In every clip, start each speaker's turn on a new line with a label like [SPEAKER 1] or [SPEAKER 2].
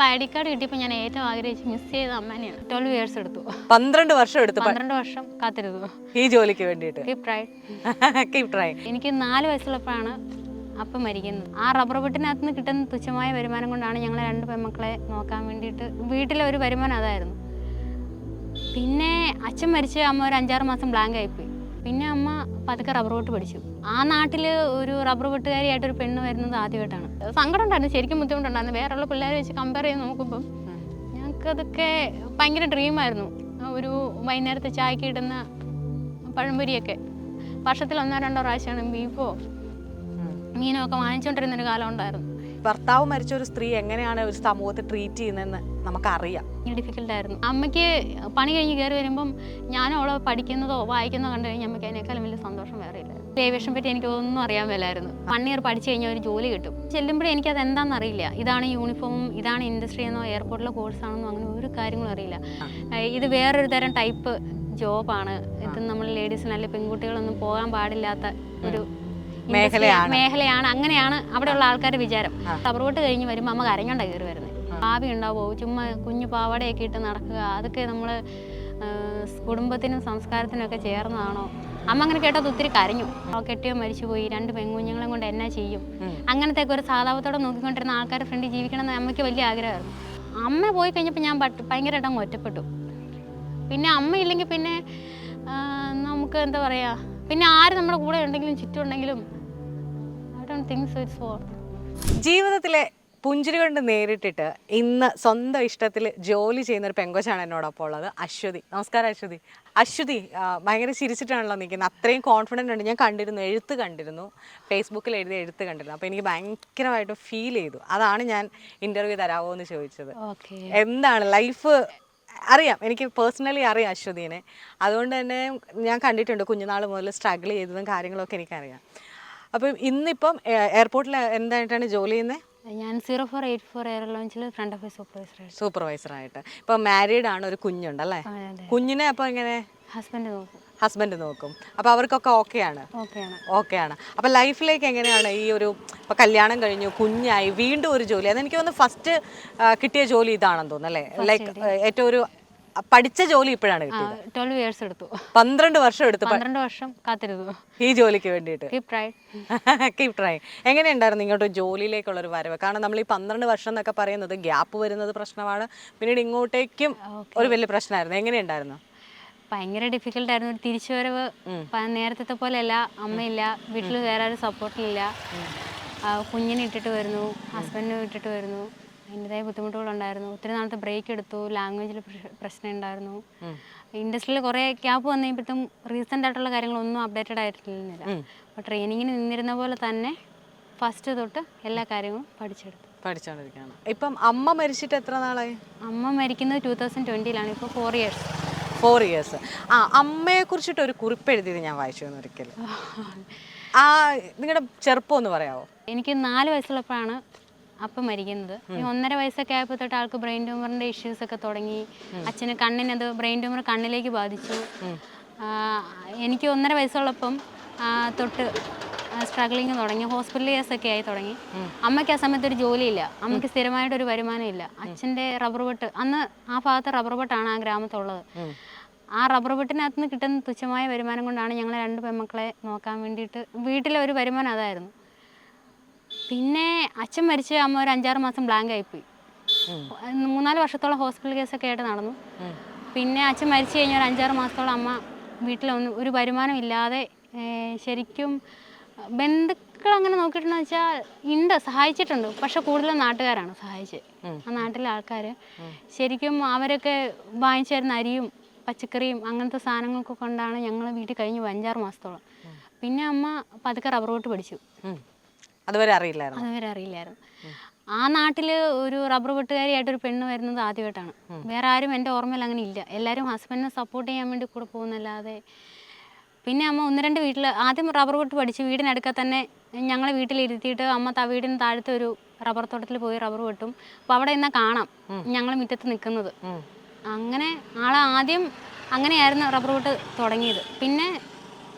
[SPEAKER 1] I D card കിട്ടിയപ്പോൾ ഞാൻ ഏറ്റവും ആഗ്രഹിച്ച് മിസ് ചെയ്ത അമ്മേനെയാണ്. 12 ഇയേഴ്സ് എടുത്തു.
[SPEAKER 2] 12 വർഷം എടുത്തു.
[SPEAKER 1] 12 വർഷം കാത്തിരുന്നു
[SPEAKER 2] ഈ ജോലിക്ക് വേണ്ടിയിട്ട്.
[SPEAKER 1] Keep try. എനിക്ക് 4 വയസ്സുള്ളപ്പോഴാണ് അപ്പം മരിക്കുന്നത്. ആ റബ്ബർ വെട്ടിനകത്ത് നിന്ന് കിട്ടുന്ന തുച്ഛമായ വരുമാനം കൊണ്ടാണ് ഞങ്ങളെ 2 പെൺമക്കളെ നോക്കാൻ വേണ്ടിയിട്ട് വീട്ടിലെ ഒരു വരുമാനം അതായിരുന്നു. പിന്നെ അച്ഛൻ മരിച്ച് അമ്മ ഒരു 5-6 മാസം ബ്ലാങ്ക് ആയിപ്പോയി. പിന്നെ അമ്മ പതുക്കെ റബ്ബർ വെട്ട് പഠിച്ചു. ആ നാട്ടിൽ ഒരു റബ്ബർ വെട്ടുകാരിയായിട്ടൊരു പെണ്ണ് വരുന്നത് ആദ്യമായിട്ടാണ്. സങ്കടം ഉണ്ടായിരുന്നു, ശരിക്കും ബുദ്ധിമുട്ടുണ്ടായിരുന്നു. വേറെയുള്ള പിള്ളേരെ വെച്ച് കമ്പയർ ചെയ്ത് നോക്കുമ്പം ഞങ്ങൾക്കതൊക്കെ ഭയങ്കര ഡ്രീമായിരുന്നു. ഒരു വൈകുന്നേരത്തെ ചായക്ക് ഇടുന്ന പഴംപൊരിയൊക്കെ വർഷത്തിൽ 1-2 പ്രാവശ്യമാണ് ബീഫോ മീനോ ഒക്കെ വാങ്ങിച്ചുകൊണ്ടിരുന്നൊരു കാലം ഉണ്ടായിരുന്നു.
[SPEAKER 2] ഭർത്താവ് മരിച്ച ഒരു സ്ത്രീ എങ്ങനെയാണ് ഒരു സമൂഹത്തെ ട്രീറ്റ് ചെയ്യുന്നതെന്ന് നമുക്കറിയാം.
[SPEAKER 1] ഡിഫിക്കൽട്ടായിരുന്നു. അമ്മയ്ക്ക് പണി കഴിഞ്ഞ് കയറി വരുമ്പം ഞാനും അവളെ പഠിക്കുന്നതോ വായിക്കുന്നതോ കണ്ടു കഴിഞ്ഞാൽ അമ്മയ്ക്ക് അതിനേക്കാളും വലിയ സന്തോഷം വേറെ ഇല്ല. ഏവിയേഷനെ പറ്റി എനിക്ക് ഒന്നും അറിയാൻ മേലായിരുന്നു. 1 ഇയർ പഠിച്ചു കഴിഞ്ഞാൽ ഒരു ജോലി കിട്ടും. ചെല്ലുമ്പോഴേ എനിക്കത് എന്താണെന്ന് അറിയില്ല. ഇതാണ് യൂണിഫോമും ഇതാണ് ഇൻഡസ്ട്രി എന്നോ എയർപോർട്ടിലെ കോഴ്സാണെന്നോ അങ്ങനെ ഒരു കാര്യങ്ങളും അറിയില്ല. ഇത് വേറൊരു തരം ടൈപ്പ് ജോബാണ്. ഇത് നമ്മൾ ലേഡീസിന് അല്ലെങ്കിൽ പെൺകുട്ടികളൊന്നും പോകാൻ പാടില്ലാത്ത ഒരു മേഖലയാണ്. അങ്ങനെയാണ് അവിടെയുള്ള ആൾക്കാരുടെ വിചാരം. റബ്ബർ കഴിഞ്ഞ് വരുമ്പോൾ അമ്മ കരഞ്ഞോണ്ടാ കയറി വരുന്നത്. ഭാവി ഉണ്ടാവോ, ചുമ്മാ കുഞ്ഞു പാവാടയൊക്കെ ഇട്ട് നടക്കുക, അതൊക്കെ നമ്മൾ കുടുംബത്തിനും സംസ്കാരത്തിനും ഒക്കെ ചേർന്നതാണോ? അമ്മ അങ്ങനെ കേട്ടത് ഒത്തിരി കരഞ്ഞു. കെട്ടിയോ മരിച്ചുപോയി, 2 പെൺകുഞ്ഞുങ്ങളെ കൊണ്ട് എന്നാ ചെയ്യും, അങ്ങനത്തെ ഒരു സാധാവത്തോടെ നോക്കിക്കൊണ്ടിരുന്ന ആൾക്കാരുടെ ഫ്രണ്ടിൽ ജീവിക്കണം എന്ന് അമ്മയ്ക്ക് വലിയ ആഗ്രഹമായിരുന്നു. അമ്മ പോയി കഴിഞ്ഞപ്പോൾ ഞാൻ ഭയങ്കരമായിട്ട് അങ്ങ് ഒറ്റപ്പെട്ടു. പിന്നെ അമ്മ ഇല്ലെങ്കിൽ പിന്നെ നമുക്ക് എന്താ പറയുക, പിന്നെ ആര് നമ്മുടെ കൂടെ ഉണ്ടെങ്കിലും ചുറ്റുമുണ്ടെങ്കിലും
[SPEAKER 2] ജീവിതത്തിലെ പുഞ്ചിരി കൊണ്ട് നേരിട്ടിട്ട് ഇന്ന് സ്വന്തം ഇഷ്ടത്തിൽ ജോലി ചെയ്യുന്ന ഒരു പെങ്കൊച്ചാണ് എന്നോടൊപ്പം ഉള്ളത്, അശ്വതി. നമസ്കാരം അശ്വതി. അശ്വതി ഭയങ്കര ചിരിച്ചിട്ടാണല്ലോ നിൽക്കുന്നത്. അത്രയും കോൺഫിഡൻ്റ് ഉണ്ട്. ഞാൻ കണ്ടിരുന്നു, എഴുത്ത് കണ്ടിരുന്നു, ഫേസ്ബുക്കിൽ എഴുതിയ എഴുത്ത് കണ്ടിരുന്നു. അപ്പോൾ എനിക്ക് ഭയങ്കരമായിട്ട് ഫീൽ ചെയ്തു. അതാണ് ഞാൻ ഇൻ്റർവ്യൂ തരാമോ എന്ന് ചോദിച്ചത്. എന്താണ് ലൈഫ് അറിയാം, എനിക്ക് പേഴ്സണലി അറിയാം അശ്വതിനെ. അതുകൊണ്ട് തന്നെ ഞാൻ കണ്ടിട്ടുണ്ട് കുഞ്ഞുനാൾ മുതൽ സ്ട്രഗിൾ ചെയ്തതും കാര്യങ്ങളൊക്കെ എനിക്കറിയാം. അപ്പം ഇന്നിപ്പം എയർപോർട്ടിൽ എന്തായിട്ടാണ് ജോലി ചെയ്യുന്നത്?
[SPEAKER 1] ഞാൻ 0484 എയർ ലോഞ്ചിൽ ഫ്രണ്ട് ഓഫീസ്
[SPEAKER 2] സൂപ്പർവൈസറായിട്ട്. ഇപ്പം മാരീഡ് ആണ്, ഒരു കുഞ്ഞുണ്ടല്ലേ? കുഞ്ഞിനെ അപ്പോൾ എങ്ങനെ? ഹസ്ബൻഡ് നോക്കും. അപ്പോൾ അവർക്കൊക്കെ ഓക്കെയാണ്? അപ്പോൾ ലൈഫിലേക്ക് എങ്ങനെയാണ് ഈ ഒരു, ഇപ്പോൾ കല്യാണം കഴിഞ്ഞു, കുഞ്ഞായി, വീണ്ടും ഒരു ജോലി, അതെനിക്ക് തോന്നുന്നു ഫസ്റ്റ് കിട്ടിയ ജോലി ഇതാണെന്ന് തോന്നുന്നു അല്ലേ? ലൈക്ക് ഏറ്റവും ഒരു പഠിച്ച ജോലി ഇപ്പോഴാണ് കിട്ടിയത്.
[SPEAKER 1] 12 ഇയേഴ്സ് എടുത്തു.
[SPEAKER 2] 12 വർഷം എടുത്തു.
[SPEAKER 1] 12 വർഷം കാത്തിരുന്നു
[SPEAKER 2] ഈ ജോലിക്ക് വേണ്ടിയിട്ട്.
[SPEAKER 1] Keep try.
[SPEAKER 2] എങ്ങനെയുണ്ടായിരുന്നു ഇങ്ങോട്ട് ജോലിയിലേക്കുള്ളൊരു വരവ്? കാരണം നമ്മൾ ഈ 12 വർഷം എന്നൊക്കെ പറയുന്നത് ഗ്യാപ്പ് വരുന്നത് പ്രശ്നമാണ്, പിന്നീട് ഇങ്ങോട്ടേക്കും ഒരു വലിയ പ്രശ്നമായിരുന്നു. എങ്ങനെയുണ്ടായിരുന്നു?
[SPEAKER 1] ഭയങ്കര ഡിഫിക്കൽട്ടായിരുന്നു. ഒരു തിരിച്ചുവരവ് നേരത്തെ പോലെയല്ല. അമ്മയില്ല, വീട്ടിൽ വേറെ ഒരു സപ്പോർട്ടില്ല, കുഞ്ഞിനെ ഇട്ടിട്ട് വരുന്നു, ഹസ്ബൻഡിനെ ഇട്ടിട്ട് വരുന്നു, അതിൻ്റെതായ ബുദ്ധിമുട്ടുകളുണ്ടായിരുന്നു. ഒത്തിരി നാളത്തെ ബ്രേക്ക് എടുത്തു. ലാംഗ്വേജിൽ പ്രശ്നം ഉണ്ടായിരുന്നു. ഇൻഡസ്ട്രിയിൽ കുറേ ഗ്യാപ്പ് വന്നു കഴിയുമ്പോഴത്തും റീസെൻ്റ് ആയിട്ടുള്ള കാര്യങ്ങളൊന്നും അപ്ഡേറ്റഡ് ആയിട്ടിരുന്നില്ല. അപ്പോൾ ട്രെയിനിങ്ങിന് നിന്നിരുന്ന പോലെ തന്നെ ഫസ്റ്റ് തൊട്ട് എല്ലാ കാര്യങ്ങളും
[SPEAKER 2] പഠിച്ചുകൊണ്ടിരിക്കുകയാണ്. ഇപ്പം അമ്മ മരിച്ചിട്ട് എത്ര നാളായി?
[SPEAKER 1] അമ്മ മരിക്കുന്നത് 2020-ലാണ്. ഇപ്പോൾ
[SPEAKER 2] 4 ഇയേഴ്സ്. അമ്മയെ കുറിച്ചിട്ട് ഒരു കുറിപ്പ് എഴുതിയത് ഞാൻ വായിച്ചു ഒരിക്കൽ. നിങ്ങളുടെ ചെറുപ്പം ഒന്ന് പറയാമോ?
[SPEAKER 1] എനിക്ക് 4 വയസ്സുള്ളപ്പോഴാണ് അപ്പം മരിക്കുന്നത്. 1.5 വയസ്സൊക്കെ ആയപ്പോൾ തൊട്ട് ആൾക്ക് ബ്രെയിൻ ട്യൂമറിൻ്റെ ഇഷ്യൂസൊക്കെ തുടങ്ങി. അച്ഛന് കണ്ണിനത് ബ്രെയിൻ ട്യൂമർ കണ്ണിലേക്ക് ബാധിച്ചു. എനിക്ക് 1.5 വയസ്സുള്ളപ്പം തൊട്ട് സ്ട്രഗ്ലിങ് തുടങ്ങി. ഹോസ്പിറ്റൽ കേസൊക്കെ ആയി തുടങ്ങി. അമ്മയ്ക്ക് ആ സമയത്ത് ഒരു ജോലിയില്ല, അമ്മയ്ക്ക് സ്ഥിരമായിട്ടൊരു വരുമാനം ഇല്ല. അച്ഛൻ്റെ റബ്ബർ വെട്ട്, അന്ന് ആ ഭാഗത്ത് റബ്ബർ വെട്ടാണ് ആ ഗ്രാമത്തുള്ളത്. ആ റബ്ബർ വെട്ടിനകത്ത് നിന്ന് കിട്ടുന്ന തുച്ഛമായ വരുമാനം കൊണ്ടാണ് ഞങ്ങളെ 2 പെൺമക്കളെ നോക്കാൻ വേണ്ടിയിട്ട് വീട്ടിലെ ഒരു വരുമാനം അതായിരുന്നു. പിന്നെ അച്ഛൻ മരിച്ച് അമ്മ ഒരു 5-6 മാസം ബ്ലാങ്ക് ആയിപ്പോയി. 3-4 വർഷത്തോളം ഹോസ്പിറ്റൽ കേസൊക്കെ ആയിട്ട് നടന്നു. പിന്നെ അച്ഛൻ മരിച്ചു കഴിഞ്ഞാൽ ഒരു 5-6 മാസത്തോളം അമ്മ വീട്ടിലൊന്നും ഒരു വരുമാനം ഇല്ലാതെ, ശരിക്കും ബന്ധുക്കൾ അങ്ങനെ നോക്കിയിട്ടുണ്ടെന്ന് വെച്ചാൽ സഹായിച്ചിട്ടുണ്ട്, പക്ഷെ കൂടുതലും നാട്ടുകാരാണ് സഹായിച്ചത്. ആ നാട്ടിലെ ആൾക്കാർ ശരിക്കും അവരൊക്കെ വാങ്ങിച്ചു തരുന്ന അരിയും പച്ചക്കറിയും അങ്ങനത്തെ സാധനങ്ങളൊക്കെ കൊണ്ടാണ് ഞങ്ങൾ വീട്ടിൽ കഴിഞ്ഞു 5-6 മാസത്തോളം. പിന്നെ അമ്മ പതുക്കെ റബ്ബർ വെട്ട് പഠിച്ചു.
[SPEAKER 2] അതുവരെ അറിയില്ലായിരുന്നു.
[SPEAKER 1] ആ നാട്ടിൽ ഒരു റബ്ബർ വെട്ടുകാരിയായിട്ടൊരു പെണ്ണ് വരുന്നത് ആദ്യമായിട്ടാണ്. വേറെ ആരും എൻ്റെ ഓർമ്മയിൽ അങ്ങനെ ഇല്ല. എല്ലാവരും ഹസ്ബൻഡിനെ സപ്പോർട്ട് ചെയ്യാൻ വേണ്ടി കൂടെ പോകുന്നല്ലാതെ. പിന്നെ അമ്മ 1-2 വീട്ടിൽ ആദ്യം റബ്ബർ വെട്ട് പഠിച്ചു. വീടിനടുക്ക തന്നെ ഞങ്ങളെ വീട്ടിലിരുത്തിയിട്ട് അമ്മ വീടിന് താഴത്തെ ഒരു റബ്ബർ തോട്ടത്തിൽ പോയി റബ്ബർ വെട്ടും. അപ്പോൾ അവിടെ നിന്നാൽ കാണാം ഞങ്ങൾ മുറ്റത്ത് നിൽക്കുന്നത്. അങ്ങനെ ആദ്യം അങ്ങനെയായിരുന്നു റബ്ബർ വെട്ട് തുടങ്ങിയത്. പിന്നെ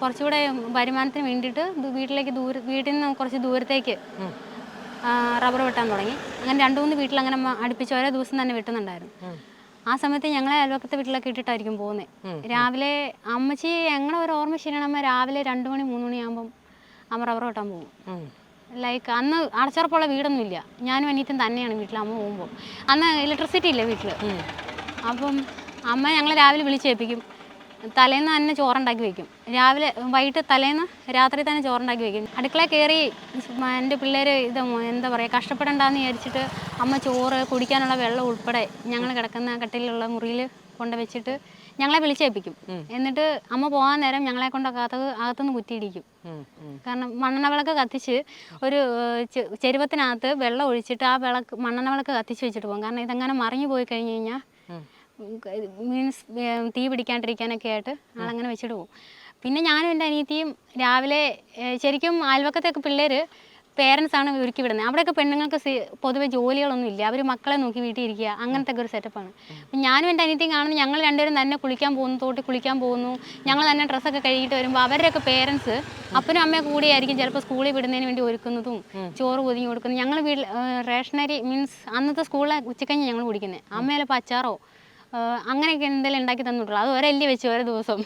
[SPEAKER 1] കുറച്ചുകൂടെ വരുമാനത്തിന് വേണ്ടിയിട്ട് വീട്ടിൽ നിന്ന് കുറച്ച് ദൂരത്തേക്ക് റബ്ബർ വെട്ടാൻ തുടങ്ങി. അങ്ങനെ 2-3 വീട്ടിൽ അങ്ങനെ അടുപ്പിച്ച് ഓരോ ദിവസം തന്നെ വെട്ടുന്നുണ്ടായിരുന്നു. ആ സമയത്ത് ഞങ്ങളെ അയൽവക്കത്തെ വീട്ടിലൊക്കെ ഇട്ടിട്ടായിരിക്കും പോകുന്നത്. രാവിലെ അമ്മച്ചി ഞങ്ങളെ ഒരു ഓർമ്മ ശരിയാണ്, അമ്മ രാവിലെ 2 മണി 3 മണിയാകുമ്പം അമ്മ റബ്ബർ വെട്ടാൻ പോകും. ലൈക്ക് അന്ന് അടച്ചുറപ്പുള്ള വീടൊന്നും ഇല്ല. ഞാനും അനിയത്തും തന്നെയാണ് വീട്ടിൽ അമ്മ പോകുമ്പോൾ. അന്ന് ഇലക്ട്രിസിറ്റി ഇല്ല വീട്ടിൽ. അപ്പം അമ്മ ഞങ്ങളെ രാവിലെ വിളിച്ചേൽപ്പിക്കും. തലേന്ന് തന്നെ ചോറുണ്ടാക്കി വെക്കും. രാവിലെ വൈകിട്ട് തലേന്ന് രാത്രി തന്നെ ചോറുണ്ടാക്കി വെക്കും. അടുക്കളയിൽ കയറി എൻ്റെ പിള്ളേർ എന്താ പറയുക കഷ്ടപ്പെടണ്ടെന്ന് വിചാരിച്ചിട്ട് അമ്മ ചോറ് കുടിക്കാനുള്ള വെള്ളം ഉൾപ്പെടെ ഞങ്ങൾ കിടക്കുന്ന കട്ടിലുള്ള മുറിയിൽ കൊണ്ടുവച്ചിട്ട് ഞങ്ങളെ വിളിച്ചേൽപ്പിക്കും. എന്നിട്ട് അമ്മ പോകാൻ നേരം ഞങ്ങളെ കൊണ്ട് അകത്തുനിന്ന് കുറ്റിയിടിക്കും. കാരണം മണ്ണെണ്ണ വിളക്ക് കത്തിച്ച് ഒരു ചെരുവത്തിനകത്ത് വെള്ളം ഒഴിച്ചിട്ട് ആ മണ്ണെണ്ണ വിളക്ക് കത്തിച്ച് വെച്ചിട്ട് പോകും. കാരണം ഇതെങ്ങനെ മറിഞ്ഞു പോയി കഴിഞ്ഞ് കഴിഞ്ഞാൽ മീൻസ് തീ പിടിക്കാണ്ടിരിക്കാനൊക്കെ ആയിട്ട് ആളങ്ങനെ വെച്ചിട്ട് പോകും. പിന്നെ ഞാനും എൻ്റെ അനിയത്തിയും രാവിലെ ശരിക്കും അയൽവക്കത്തൊക്കെ പിള്ളേർ പേരൻസാണ് ഒരുക്കി വിടുന്നത്. അവിടെയൊക്കെ പെണ്ണുങ്ങൾക്ക് പൊതുവെ ജോലികളൊന്നും ഇല്ല. അവർ മക്കളെ നോക്കി വീട്ടിൽ ഇരിക്കുക, അങ്ങനത്തെ ഒക്കെ ഒരു സെറ്റപ്പാണ്. അപ്പം ഞാനും എൻ്റെ അനിയത്തിയും കാണുന്നു ഞങ്ങൾ രണ്ടുപേരും തന്നെ കുളിക്കാൻ പോകുന്നു, തോട്ടിൽ കുളിക്കാൻ പോകുന്നു. ഞങ്ങൾ തന്നെ ഡ്രസ്സൊക്കെ കഴുകിയിട്ട് വരുമ്പോൾ അവരുടെയൊക്കെ പേരൻസ് അപ്പനും അമ്മയും കൂടിയായിരിക്കും ചിലപ്പോൾ സ്കൂളിൽ വിടുന്നതിന് വേണ്ടി ഒരുക്കുന്നതും ചോറ് പൊതിഞ്ഞ് കൊടുക്കുന്നത്. ഞങ്ങൾ വീട്ടിൽ റേഷനറി മീൻസ് അന്നത്തെ സ്കൂളിലെ ഉച്ചക്കഞ്ഞി ഞങ്ങൾ കുടിക്കുന്നത്. അമ്മ ചിലപ്പോൾ അച്ചാറോ അങ്ങനെയൊക്കെ എന്തെങ്കിലും ഉണ്ടാക്കി തന്നിട്ടുള്ളൂ. അത് ഒരല്ലി വെച്ച് ഓരോ ദിവസം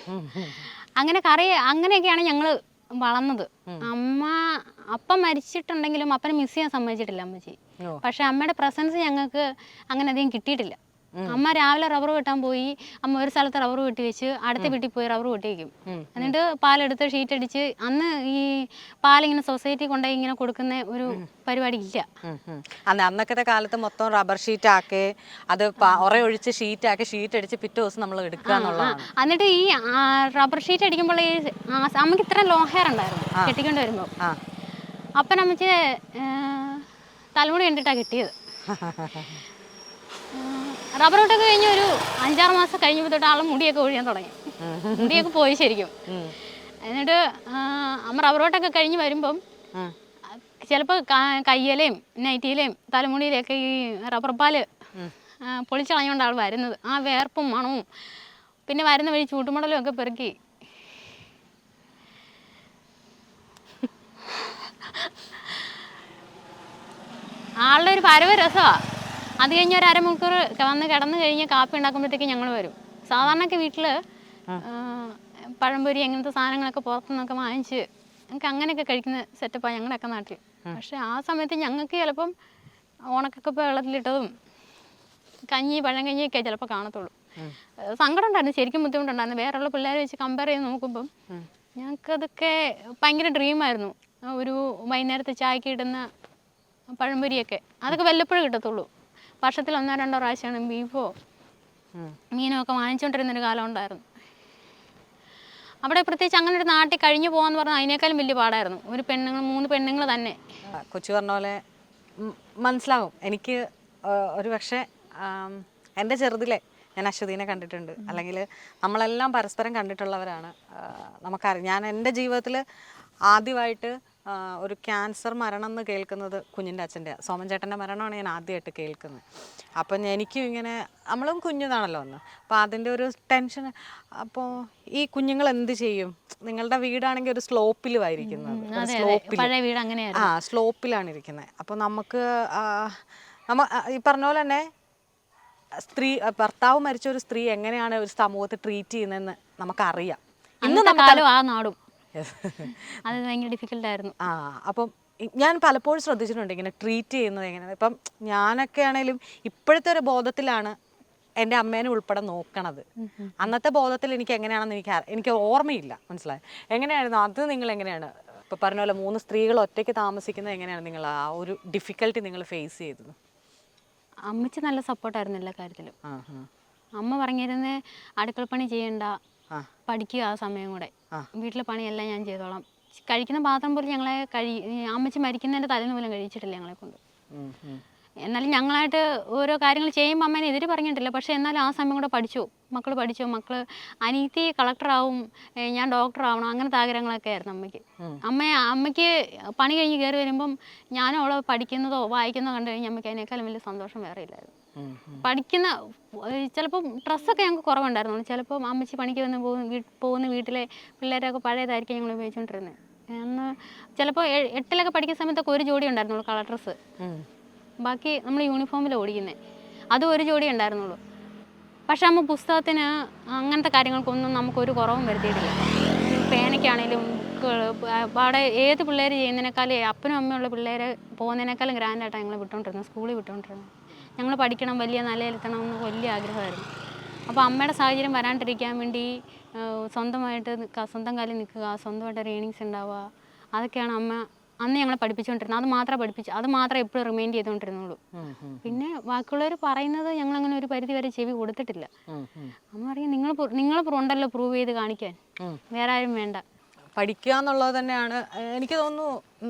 [SPEAKER 1] അങ്ങനെ കറി അങ്ങനെയൊക്കെയാണ് ഞങ്ങൾ വളർന്നത്. അപ്പം മരിച്ചിട്ടുണ്ടെങ്കിലും അപ്പനെ മിസ് ചെയ്യാൻ സമ്മതിച്ചിട്ടില്ല അമ്മച്ചി. പക്ഷെ അമ്മയുടെ പ്രസൻസ് ഞങ്ങൾക്ക് അങ്ങനെ അധികം കിട്ടിയിട്ടില്ല. അമ്മ രാവിലെ റബ്ബർ വെട്ടാൻ പോയി, അമ്മ ഒരു സ്ഥലത്ത് റബ്ബർ വെട്ടി വെച്ച് അടുത്ത വീട്ടിൽ പോയി റബ്ബർ വെട്ടി വയ്ക്കും. എന്നിട്ട് പാലെടുത്ത് ഷീറ്റ് അടിച്ച് അന്ന് ഈ പാലിങ്ങനെ സൊസൈറ്റി കൊണ്ടുപോയി ഇങ്ങനെ കൊടുക്കുന്ന ഒരു പരിപാടി ഇല്ല.
[SPEAKER 2] അന്നൊക്കെ കാലത്ത് മൊത്തം റബ്ബർ ഷീറ്റ് ആക്കി അത് ഒഴിച്ച് ഷീറ്റ് ആക്കി ഷീറ്റ് അടിച്ച് പിറ്റേ ദിവസം നമ്മൾ എടുക്കുക എന്നുള്ളതാണ്.
[SPEAKER 1] എന്നിട്ട് ഈ റബ്ബർ ഷീറ്റ് അടിക്കുമ്പോൾ ഈ അമ്മക്ക് ഇത്ര ലോങ് ഹെയർ ഉണ്ടായിരുന്നു കെട്ടിക്കൊണ്ട് വരുമ്പോൾ. അപ്പനമ്മച്ച് തലമുടി കണ്ടിട്ടാണ് കിട്ടിയത്. റബ്ബർ വെട്ടൊക്കെ കഴിഞ്ഞ് ഒരു 5-6 മാസം കഴിഞ്ഞപ്പോൾ തൊട്ട് ആളും മുടിയൊക്കെ ഒഴിയാൻ തുടങ്ങി. മുടിയൊക്കെ പോയി ശരിക്കും. എന്നിട്ട് അമ്മ റബ്ബർ വെട്ടൊക്കെ കഴിഞ്ഞ് വരുമ്പം ചിലപ്പോൾ കയ്യലേയും നൈറ്റിയിലേയും തലമുടിയിലൊക്കെ ഈ റബ്ബർ പാല് പൊളിച്ചളഞ്ഞുകൊണ്ട് ആൾ വരുന്നത്. ആ വേർപ്പും മണവും പിന്നെ വരുന്ന വഴി ചൂട്ടുമടലും ഒക്കെ പെറുക്കി ആളുടെ ഒരു പരവ രസമാണ്. അത് കഴിഞ്ഞ് ഒരു അരമണിക്കൂർ വന്ന് കിടന്നു കഴിഞ്ഞ് കാപ്പി ഉണ്ടാക്കുമ്പോഴത്തേക്കും ഞങ്ങൾ വരും. സാധാരണയൊക്കെ വീട്ടിൽ പഴംപൊരി അങ്ങനത്തെ സാധനങ്ങളൊക്കെ പുറത്തുനിന്നൊക്കെ വാങ്ങിച്ച് ഞങ്ങൾക്ക് അങ്ങനെയൊക്കെ കഴിക്കുന്ന സെറ്റപ്പാണ് ഞങ്ങളുടെയൊക്കെ നാട്ടിൽ. പക്ഷെ ആ സമയത്ത് ഞങ്ങൾക്ക് ചിലപ്പം ഉണക്കൊക്കെ വെള്ളത്തിലിട്ടതും കഞ്ഞി പഴം കഞ്ഞിയൊക്കെ ചിലപ്പോൾ കാണത്തുള്ളൂ. സങ്കടം ഉണ്ടായിരുന്നു, ശരിക്കും ബുദ്ധിമുട്ടുണ്ടായിരുന്നു. വേറെയുള്ള പിള്ളേരെ വെച്ച് കമ്പയർ ചെയ്ത് നോക്കുമ്പം ഞങ്ങൾക്കതൊക്കെ ഭയങ്കര ഡ്രീമായിരുന്നു. ഒരു വൈകുന്നേരത്തെ ചായക്ക് ഇടുന്ന പഴംപൊരിയൊക്കെ അതൊക്കെ വല്ലപ്പോഴും കിട്ടത്തുള്ളൂ. വർഷത്തിൽ 1-2 പ്രാവശ്യമാണ് ബീഫോ മീനോ ഒക്കെ വാങ്ങിച്ചുകൊണ്ടിരുന്നൊരു കാലം ഉണ്ടായിരുന്നു. അവിടെ പ്രത്യേകിച്ച് അങ്ങനെ ഒരു നാട്ടിൽ കഴിഞ്ഞു പോകാന്ന് പറഞ്ഞാൽ അതിനേക്കാളും വലിയ പാടായിരുന്നു. 3 പെണ്ണുങ്ങൾ തന്നെ.
[SPEAKER 2] കൊച്ചു പറഞ്ഞ പോലെ മനസ്സിലാവും എനിക്ക്. ഒരു പക്ഷേ എൻ്റെ ചെറുതിലെ ഞാൻ അശ്വതീനെ കണ്ടിട്ടുണ്ട്, അല്ലെങ്കിൽ നമ്മളെല്ലാം പരസ്പരം കണ്ടിട്ടുള്ളവരാണ്. നമുക്കറിയാം. ഞാൻ എൻ്റെ ജീവിതത്തിൽ ആദ്യമായിട്ട് ഒരു ക്യാൻസർ മരണം എന്ന് കേൾക്കുന്നത് കുഞ്ഞിൻ്റെ അച്ഛൻ്റെ സോമൻ ചേട്ടൻ്റെ മരണമാണ് ഞാൻ ആദ്യമായിട്ട് കേൾക്കുന്നത്. അപ്പം എനിക്കും ഇങ്ങനെ നമ്മളും കുഞ്ഞതാണല്ലോ അന്ന്. അപ്പോൾ അതിൻ്റെ ഒരു ടെൻഷൻ. അപ്പോൾ ഈ കുഞ്ഞുങ്ങൾ എന്ത് ചെയ്യും? നിങ്ങളുടെ വീടാണെങ്കിൽ ഒരു സ്ലോപ്പിലുമായിരിക്കുന്നത്, സ്ലോപ്പിലാണ് ഇരിക്കുന്നത്. അപ്പോൾ നമുക്ക് ഈ പറഞ്ഞ പോലെ തന്നെ ഭർത്താവ് മരിച്ച ഒരു സ്ത്രീ എങ്ങനെയാണ് ഒരു സമൂഹത്തെ ട്രീറ്റ് ചെയ്യുന്നതെന്ന് നമുക്കറിയാം.
[SPEAKER 1] നാടും അത് ഭയങ്കര ഡിഫിക്കൽട്ടായിരുന്നു.
[SPEAKER 2] അപ്പം ഞാൻ പലപ്പോഴും ശ്രദ്ധിച്ചിട്ടുണ്ട് ഇങ്ങനെ ട്രീറ്റ് ചെയ്യുന്നത് എങ്ങനെയാണ്. ഇപ്പം ഞാനൊക്കെ ആണെങ്കിലും ഇപ്പോഴത്തെ ഒരു ബോധത്തിലാണ് എൻ്റെ അമ്മേനെ ഉൾപ്പെടെ നോക്കണത്. അന്നത്തെ ബോധത്തിൽ എനിക്ക് എങ്ങനെയാണെന്ന് എനിക്ക് ഓർമ്മയില്ല. മനസ്സിലായി എങ്ങനെയായിരുന്നു അത്? നിങ്ങൾ എങ്ങനെയാണ് ഇപ്പം പറഞ്ഞ പോലെ 3 സ്ത്രീകൾ ഒറ്റയ്ക്ക് താമസിക്കുന്നത് എങ്ങനെയാണ് നിങ്ങൾ ആ ഒരു ഡിഫിക്കൽട്ടി നിങ്ങൾ ഫേസ് ചെയ്തത്?
[SPEAKER 1] അമ്മച്ചി നല്ല സപ്പോർട്ടായിരുന്നു എല്ലാ കാര്യത്തിലും. അമ്മ പറഞ്ഞിരുന്നേ അടുക്കളപ്പണി ചെയ്യണ്ട, പഠിക്കുക, ആ സമയം കൂടെ വീട്ടിലെ പണിയെല്ലാം ഞാൻ ചെയ്തോളാം. കഴിക്കുന്ന പാത്രം പോലും ഞങ്ങളെ അമ്മച്ചി മരിക്കുന്നതിൻ്റെ തലേന്ന് പോലും കഴിച്ചിട്ടില്ല ഞങ്ങളെ കൊണ്ട്. എന്നാലും ഞങ്ങളായിട്ട് ഓരോ കാര്യങ്ങൾ ചെയ്യുമ്പോൾ അമ്മേനെ എതിര് പറഞ്ഞിട്ടില്ല. പക്ഷേ എന്നാലും ആ സമയം കൂടെ പഠിച്ചു. മക്കൾ അനിയത്തി കളക്ടറാവും, ഞാൻ ഡോക്ടറാവണം, അങ്ങനത്തെ ആഗ്രഹങ്ങളൊക്കെ ആയിരുന്നു അമ്മയ്ക്ക്. അമ്മയ്ക്ക് പണി കഴിഞ്ഞ് കയറി വരുമ്പം ഞാനും അവളെ പഠിക്കുന്നതോ വായിക്കുന്നതോ കണ്ടു കഴിഞ്ഞാൽ അമ്മയ്ക്ക് അതിനേക്കാളും വലിയ സന്തോഷം വേറെ ഇല്ലായിരുന്നു. പഠിക്കുന്ന ചിലപ്പം ഡ്രസ്സൊക്കെ ഞങ്ങൾക്ക് കുറവുണ്ടായിരുന്നു. ചിലപ്പോൾ അമ്മച്ചി പണിക്ക് പോകുന്ന വീട്ടിലെ പിള്ളേരൊക്കെ പഴയതായിരിക്കും ഞങ്ങൾ ഉപയോഗിച്ചുകൊണ്ടിരുന്നത്. അന്ന് ചിലപ്പോൾ 8-ലൊക്കെ പഠിക്കുന്ന സമയത്തൊക്കെ ഒരു ജോഡി ഉണ്ടായിരുന്നുള്ളൂ കളർ ഡ്രസ്സ്. ബാക്കി നമ്മൾ യൂണിഫോമിൽ ഓടിക്കുന്നത്, അതും ഒരു ജോഡി ഉണ്ടായിരുന്നുള്ളൂ. പക്ഷെ അമ്മ പുസ്തകത്തിന് അങ്ങനത്തെ കാര്യങ്ങൾക്കൊന്നും നമുക്കൊരു കുറവും വരുത്തിയിട്ടില്ല. പേനയ്ക്കാണേലും ബുക്കുകൾ അവിടെ ഏത് പിള്ളേർ ചെയ്യുന്നതിനേക്കാളും അപ്പനും അമ്മയുള്ള പിള്ളേർ പോകുന്നതിനേക്കാളും ഗ്രാൻഡായിട്ടാണ് ഞങ്ങൾ വിട്ടുകൊണ്ടിരുന്നത്, സ്കൂളിൽ വിട്ടുകൊണ്ടിരുന്നത്. ഞങ്ങൾ പഠിക്കണം, വലിയ നിലയിലെത്തണം എന്ന് വലിയ ആഗ്രഹമായിരുന്നു. അപ്പോൾ അമ്മയുടെ സാഹചര്യം വരാണ്ടിരിക്കാൻ വേണ്ടി സ്വന്തമായിട്ട് സ്വന്തം കാലിൽ നിൽക്കുക, സ്വന്തമായിട്ട് ഒരു ഏണിങ്സ് ഉണ്ടാവുക, അതൊക്കെയാണ് അമ്മ അന്ന് ഞങ്ങളെ പഠിപ്പിച്ചുകൊണ്ടിരുന്നത്. അത് മാത്രമേ എപ്പോഴും റിമൈൻഡ് ചെയ്തുകൊണ്ടിരുന്നുള്ളൂ. പിന്നെ ബാക്കിയുള്ളവർ പറയുന്നത് ഞങ്ങളങ്ങനെ ഒരു പരിധി വരെ ചെവി കൊടുത്തിട്ടില്ല. അമ്മ പറയും, നിങ്ങൾ ഉണ്ടല്ലോ പ്രൂവ് ചെയ്ത് കാണിക്കാൻ, വേറെ ആരും വേണ്ട.
[SPEAKER 2] പഠിക്കുക എന്നുള്ളത് തന്നെയാണ് എനിക്ക് തോന്നുന്നു.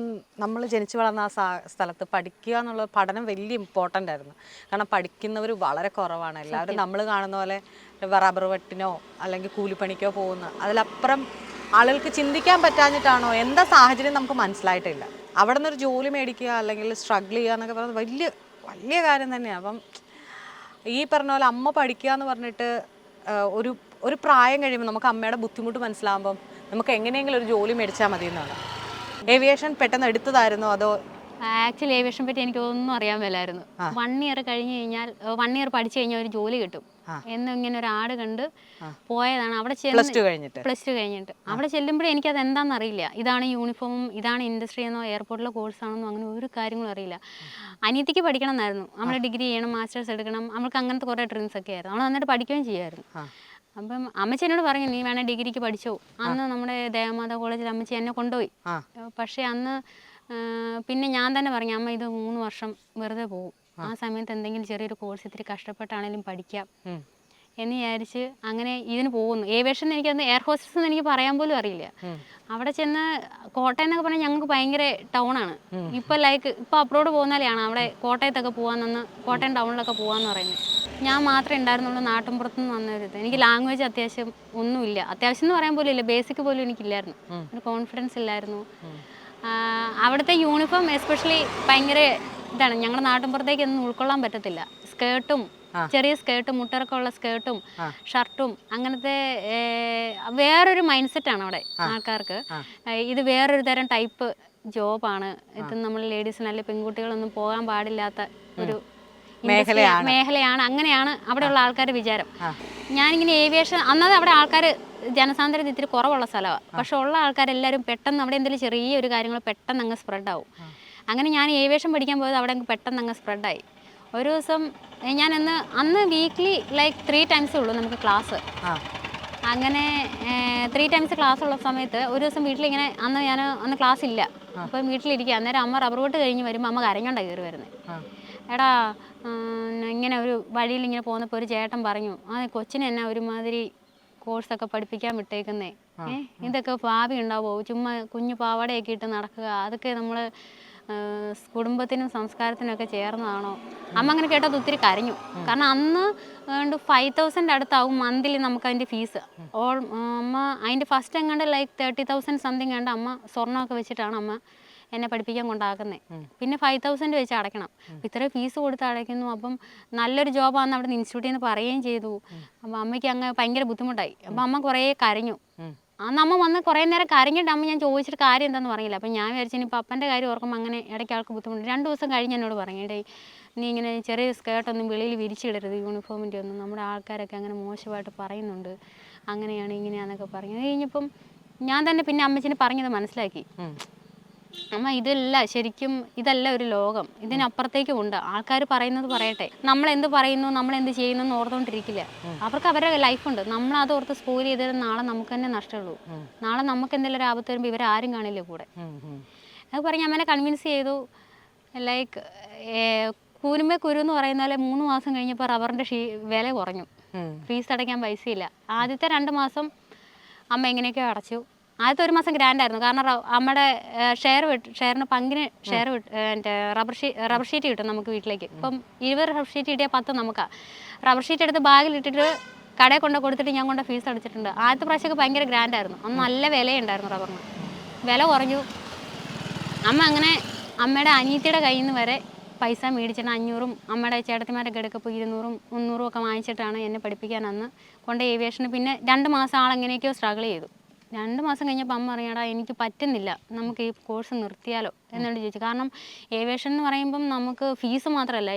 [SPEAKER 2] നമ്മൾ ജനിച്ചു വളർന്ന ആ സ്ഥലത്ത് പഠിക്കുക എന്നുള്ള പഠനം വലിയ ഇമ്പോർട്ടൻ്റ് ആയിരുന്നു. കാരണം പഠിക്കുന്നവർ വളരെ കുറവാണ്. എല്ലാവരും നമ്മൾ കാണുന്ന പോലെ റബ്ബർ വെട്ടിനോ അല്ലെങ്കിൽ കൂലിപ്പണിക്കോ പോകുന്ന, അതിലപ്പുറം ആളുകൾക്ക് ചിന്തിക്കാൻ പറ്റാഞ്ഞിട്ടാണോ എന്താ സാഹചര്യം നമുക്ക് മനസ്സിലായിട്ടില്ല. അവിടെ നിന്നൊരു ജോലി മേടിക്കുക അല്ലെങ്കിൽ സ്ട്രഗിൾ ചെയ്യുക എന്നൊക്കെ പറയുന്നത് വലിയ വലിയ കാര്യം തന്നെയാണ്. അപ്പം ഈ പറഞ്ഞ പോലെ അമ്മ പഠിക്കുക എന്ന് പറഞ്ഞിട്ട് ഒരു പ്രായം കഴിയുമ്പോൾ നമുക്ക് അമ്മയുടെ ബുദ്ധിമുട്ട് മനസ്സിലാകുമ്പം നമുക്ക് എങ്ങനെയെങ്കിലും ഒരു ജോലി മേടിച്ചാൽ മതി എന്നാണ്. ഏവിയേഷൻ പെട്ടെന്ന് എടുത്തതായിരുന്നോ അതോ?
[SPEAKER 1] ആക്ച്വലി ഏവിയേഷൻ പറ്റി എനിക്കൊന്നും അറിയാൻ മേലായിരുന്നു. 1 ഇയർ കഴിഞ്ഞ് കഴിഞ്ഞാൽ 1 ഇയർ പഠിച്ചു കഴിഞ്ഞാൽ ഒരു ജോലി കിട്ടും എന്നിങ്ങനെ ഒരു ആഡ് കണ്ട് പോയതാണ്. അവിടെ
[SPEAKER 2] പ്ലസ് ടു കഴിഞ്ഞിട്ട്
[SPEAKER 1] അവിടെ ചെല്ലുമ്പോഴേ എനിക്കത് എന്താണെന്ന് അറിയില്ല. ഇതാണ് യൂണിഫോമും ഇതാണ് ഇൻഡസ്ട്രി എന്നോ എയർപോർട്ടിലെ കോഴ്സാണെന്നോ അങ്ങനെ ഒരു കാര്യങ്ങളും അറിയില്ല. അനിയത്തിക്ക് പഠിക്കണം എന്നായിരുന്നു, നമ്മൾ ഡിഗ്രി ചെയ്യണം, മാസ്റ്റേഴ്സ് എടുക്കണം, നമ്മൾക്ക് അങ്ങനത്തെ കുറേ ഡ്രീംസ് ഒക്കെ ആയിരുന്നു. നമ്മൾ നന്നായിട്ട് പഠിക്കുകയും ചെയ്യുമായിരുന്നു. അപ്പം അമ്മച്ചനോട് പറഞ്ഞു, നീ വേണേൽ ഡിഗ്രിക്ക് പഠിച്ചോ. അന്ന് നമ്മുടെ ദേവമാതാ കോളേജിൽ അമ്മച്ചി എന്നെ കൊണ്ടുപോയി. പക്ഷേ അന്ന് പിന്നെ ഞാൻ തന്നെ പറഞ്ഞു, അമ്മ ഇത് 3 വർഷം വെറുതെ പോകും, ആ സമയത്ത് എന്തെങ്കിലും ചെറിയൊരു കോഴ്സ് ഇത്തിരി കഷ്ടപ്പെട്ടാണെങ്കിലും പഠിക്കാം എന്ന് വിചാരിച്ച് അങ്ങനെ ഇതിന് പോകുന്നു. ഏവിയേഷൻ എനിക്കന്ന് എയർ ഹോസ്റ്റസ് എന്ന് എനിക്ക് പറയാൻ പോലും അറിയില്ല. അവിടെ ചെന്ന് കോട്ടയം എന്നൊക്കെ പറഞ്ഞാൽ ഞങ്ങൾക്ക് ഭയങ്കര ടൗണാണ്. ഇപ്പോൾ അബ്രോഡ് പോകുന്നാലെയാണ് അവിടെ കോട്ടയത്തൊക്കെ പോകാമെന്ന്, കോട്ടയം ടൗണിലൊക്കെ പോകാമെന്ന് പറയുന്നത്. ഞാൻ മാത്രമേ ഉണ്ടായിരുന്നുള്ളൂ നാട്ടിൻപുറത്തുനിന്ന് വന്നൊരിത്. എനിക്ക് ലാംഗ്വേജ് അത്യാവശ്യം ഒന്നുമില്ല, അത്യാവശ്യം എന്ന് പറയാൻ പോലും ഇല്ല, ബേസിക് പോലും എനിക്കില്ലായിരുന്നു, ഒരു കോൺഫിഡൻസ് ഇല്ലായിരുന്നു. അവിടുത്തെ യൂണിഫോം എസ്പെഷ്യലി ഭയങ്കര ഇതാണ്, ഞങ്ങളുടെ നാട്ടിൻപുറത്തേക്ക് ഒന്നും ഉൾക്കൊള്ളാൻ പറ്റത്തില്ല. സ്കേർട്ടും ചെറിയ സ്കേർട്ടും മുട്ടിറക്കമുള്ള സ്കേർട്ടും ഷർട്ടും അങ്ങനത്തെ വേറൊരു മൈൻഡ് സെറ്റാണ് അവിടെ ആൾക്കാർക്ക്. ഇത് വേറൊരു തരം ടൈപ്പ് ജോബാണ്, ഇത് നമ്മൾ ലേഡീസിന് അല്ലെങ്കിൽ പെൺകുട്ടികളൊന്നും പോകാൻ പാടില്ലാത്ത ഒരു മേഖലയാണ്, അങ്ങനെയാണ് അവിടെയുള്ള ആൾക്കാരുടെ വിചാരം. ഞാനിങ്ങനെ ഏവിയേഷൻ അന്നത് അവിടെ ആൾക്കാർ ജനസാന്ദ്രത ഇത്തിരി കുറവുള്ള സ്ഥലമാണ്. പക്ഷെ ഉള്ള ആൾക്കാരെല്ലാവരും പെട്ടെന്ന് അവിടെ എന്തെങ്കിലും ചെറിയൊരു കാര്യങ്ങൾ പെട്ടെന്ന് അങ്ങ് സ്പ്രെഡാവും. അങ്ങനെ ഞാൻ ഏവിയേഷൻ പഠിക്കാൻ പോയത് അവിടെ പെട്ടെന്ന് അങ്ങ് സ്പ്രെഡായി. ഒരു ദിവസം ഞാൻ അന്ന് വീക്ക്ലി 3 ടൈംസേ ഉള്ളൂ നമുക്ക് ക്ലാസ്. അങ്ങനെ 3 ടൈംസ് ക്ലാസ് ഉള്ള സമയത്ത് ഒരു ദിവസം വീട്ടിലിങ്ങനെ അന്ന് ക്ലാസ് ഇല്ല, അപ്പം വീട്ടിലിരിക്കുക. അന്നേരം അമ്മ റബ്ബർ വെട്ട് കഴിഞ്ഞ് വരുമ്പോൾ അമ്മ കരഞ്ഞോണ്ടാണ് കയറി വരുന്നത്. എടാ ഇങ്ങനെ ഒരു വഴിയിൽ ഇങ്ങനെ പോകുന്നപ്പോൾ ഒരു ചേട്ടൻ പറഞ്ഞു, കൊച്ചിനെ എന്നാ ഒരുമാതിരി കോഴ്സൊക്കെ പഠിപ്പിക്കാൻ വിട്ടേക്കുന്നേ, ഇതൊക്കെ ഭാവി ഉണ്ടാവോ, ചുമ്മാ കുഞ്ഞു പാവാടയൊക്കെ ഇട്ട് നടക്കുക, അതൊക്കെ നമ്മൾ കുടുംബത്തിനും സംസ്കാരത്തിനും ഒക്കെ ചേർന്നതാണോ? അമ്മ അങ്ങനെ കേട്ടത് ഒത്തിരി കരഞ്ഞു. കാരണം അന്ന് 5,000 അടുത്താവും മന്ത്ലി നമുക്ക് അതിൻ്റെ ഫീസ്. അമ്മ അതിൻ്റെ ഫസ്റ്റ് എങ്ങാണ്ട് 30,000 സംതിങ് കണ്ട് അമ്മ സ്വർണ്ണമൊക്കെ വെച്ചിട്ടാണ് അമ്മ എന്നെ പഠിപ്പിക്കാൻ കൊണ്ടാക്കുന്നത്. പിന്നെ 5,000 വെച്ച് അടയ്ക്കണം. ഇത്രയും ഫീസ് കൊടുത്ത് അടയ്ക്കുന്നു. അപ്പം നല്ലൊരു ജോബാണെന്ന് അവിടെ നിന്ന് ഇൻസ്റ്റിറ്റ്യൂട്ടിൽ നിന്ന് പറയുകയും ചെയ്തു. അപ്പം അമ്മയ്ക്ക് അങ്ങ് ഭയങ്കര ബുദ്ധിമുട്ടായി. അപ്പം അമ്മ കുറേ കരഞ്ഞു. അന്ന് അമ്മ വന്ന് കുറേ നേരം കരഞ്ഞിട്ട് അമ്മ ഞാൻ ചോദിച്ചിട്ട് കാര്യം എന്താണെന്ന് പറഞ്ഞില്ല. അപ്പം ഞാൻ വിചാരിച്ചു ഇനിയിപ്പോൾ അപ്പൻ്റെ കാര്യം ഓർക്കുമ്പോൾ അങ്ങനെ ഇടയ്ക്ക് ആൾക്ക് ബുദ്ധിമുട്ട്. 2 ദിവസം കഴിഞ്ഞ് എന്നോട് പറഞ്ഞു, ഇടേ നീ ഇങ്ങനെ ചെറിയ സ്കേർട്ടൊന്നും വെളിയിൽ വിരിച്ചിടരുത്, യൂണിഫോമിൻ്റെ ഒന്നും, നമ്മുടെ ആൾക്കാരൊക്കെ അങ്ങനെ മോശമായിട്ട് പറയുന്നുണ്ട്, അങ്ങനെയാണ് ഇങ്ങനെയാണെന്നൊക്കെ പറഞ്ഞു. അത് കഴിഞ്ഞപ്പം ഞാൻ തന്നെ പിന്നെ അമ്മച്ചിനെ പറഞ്ഞത് മനസ്സിലാക്കി, അമ്മ ഇതല്ല ഒരു ലോകം, ഇതിനപ്പുറത്തേക്കും ഉണ്ട്. ആൾക്കാർ പറയുന്നത് പറയട്ടെ, നമ്മളെന്ത് പറയുന്നു നമ്മളെന്ത് ചെയ്യുന്നു എന്ന് ഓർത്തുകൊണ്ടിരിക്കില്ല. അവർക്ക് അവരുടെ ലൈഫുണ്ട്. നമ്മളത് ഓർത്ത് സ്പോയിൽ ചെയ്താൽ നാളെ നമുക്ക് തന്നെ നഷ്ടമുള്ളൂ. നാളെ നമുക്ക് എന്തെങ്കിലും ഒരു ആപത്ത് വരുമ്പോൾ ഇവരാരും കാണില്ല കൂടെ. അത് പറഞ്ഞ് അമ്മനെ കൺവിൻസ് ചെയ്തു. കൂരുമ്പേ കുരു എന്ന് പറയുന്ന പോലെ 3 മാസം കഴിഞ്ഞപ്പോൾ റബ്ബറിൻ്റെ വില കുറഞ്ഞു, ഫീസ് അടയ്ക്കാൻ പൈസയില്ല. ആദ്യത്തെ 2 മാസം അമ്മ എങ്ങനെയൊക്കെയോ അടച്ചു. ആദ്യത്തെ 1 മാസം ഗ്രാൻഡായിരുന്നു, കാരണം അമ്മയുടെ ഷെയറിന് പങ്കിന് റബ്ബർ ഷീറ്റ് കിട്ടും നമുക്ക് വീട്ടിലേക്ക്. ഇപ്പം 20 റബ്ബർ ഷീറ്റ് കിട്ടിയാൽ 10 നമുക്കാണ്. റബ്ബർ ഷീറ്റ് എടുത്ത് ബാഗിലിട്ടിട്ട് കടയിൽ കൊടുത്തിട്ട് ഞാൻ കൊണ്ട് ഫീസ് അടച്ചിട്ടുണ്ട്. ആദ്യത്തെ പ്രാവശ്യമൊക്കെ ഭയങ്കര ഗ്രാൻഡായിരുന്നു. അന്ന് നല്ല വിലയുണ്ടായിരുന്നു റബ്ബറിന്. വില കുറഞ്ഞു. അമ്മ അങ്ങനെ അമ്മയുടെ അനിയത്തിയുടെ കയ്യിൽ നിന്ന് വരെ പൈസ മേടിച്ചിട്ട് 500-ഉം അമ്മയുടെ ചേട്ടത്തിമാരൊക്കെ എടുക്കപ്പോൾ 200-ഉം 300-ഉം ഒക്കെ വാങ്ങിച്ചിട്ടാണ് എന്നെ പഠിപ്പിക്കാൻ അന്ന് കൊണ്ട് ഏവിയേഷന്. പിന്നെ 2 മാസം ആളെങ്ങനെയൊക്കെയോ സ്ട്രഗിൾ ചെയ്തു. 2 മാസം കഴിഞ്ഞപ്പോൾ അമ്മ അറിയാടാ എനിക്ക് പറ്റുന്നില്ല, നമുക്ക് ഈ കോഴ്സ് നിർത്തിയാലോ എന്നോട് ചോദിച്ചു. കാരണം ഏവിയേഷൻ എന്ന് പറയുമ്പം നമുക്ക് ഫീസ് മാത്രമല്ല,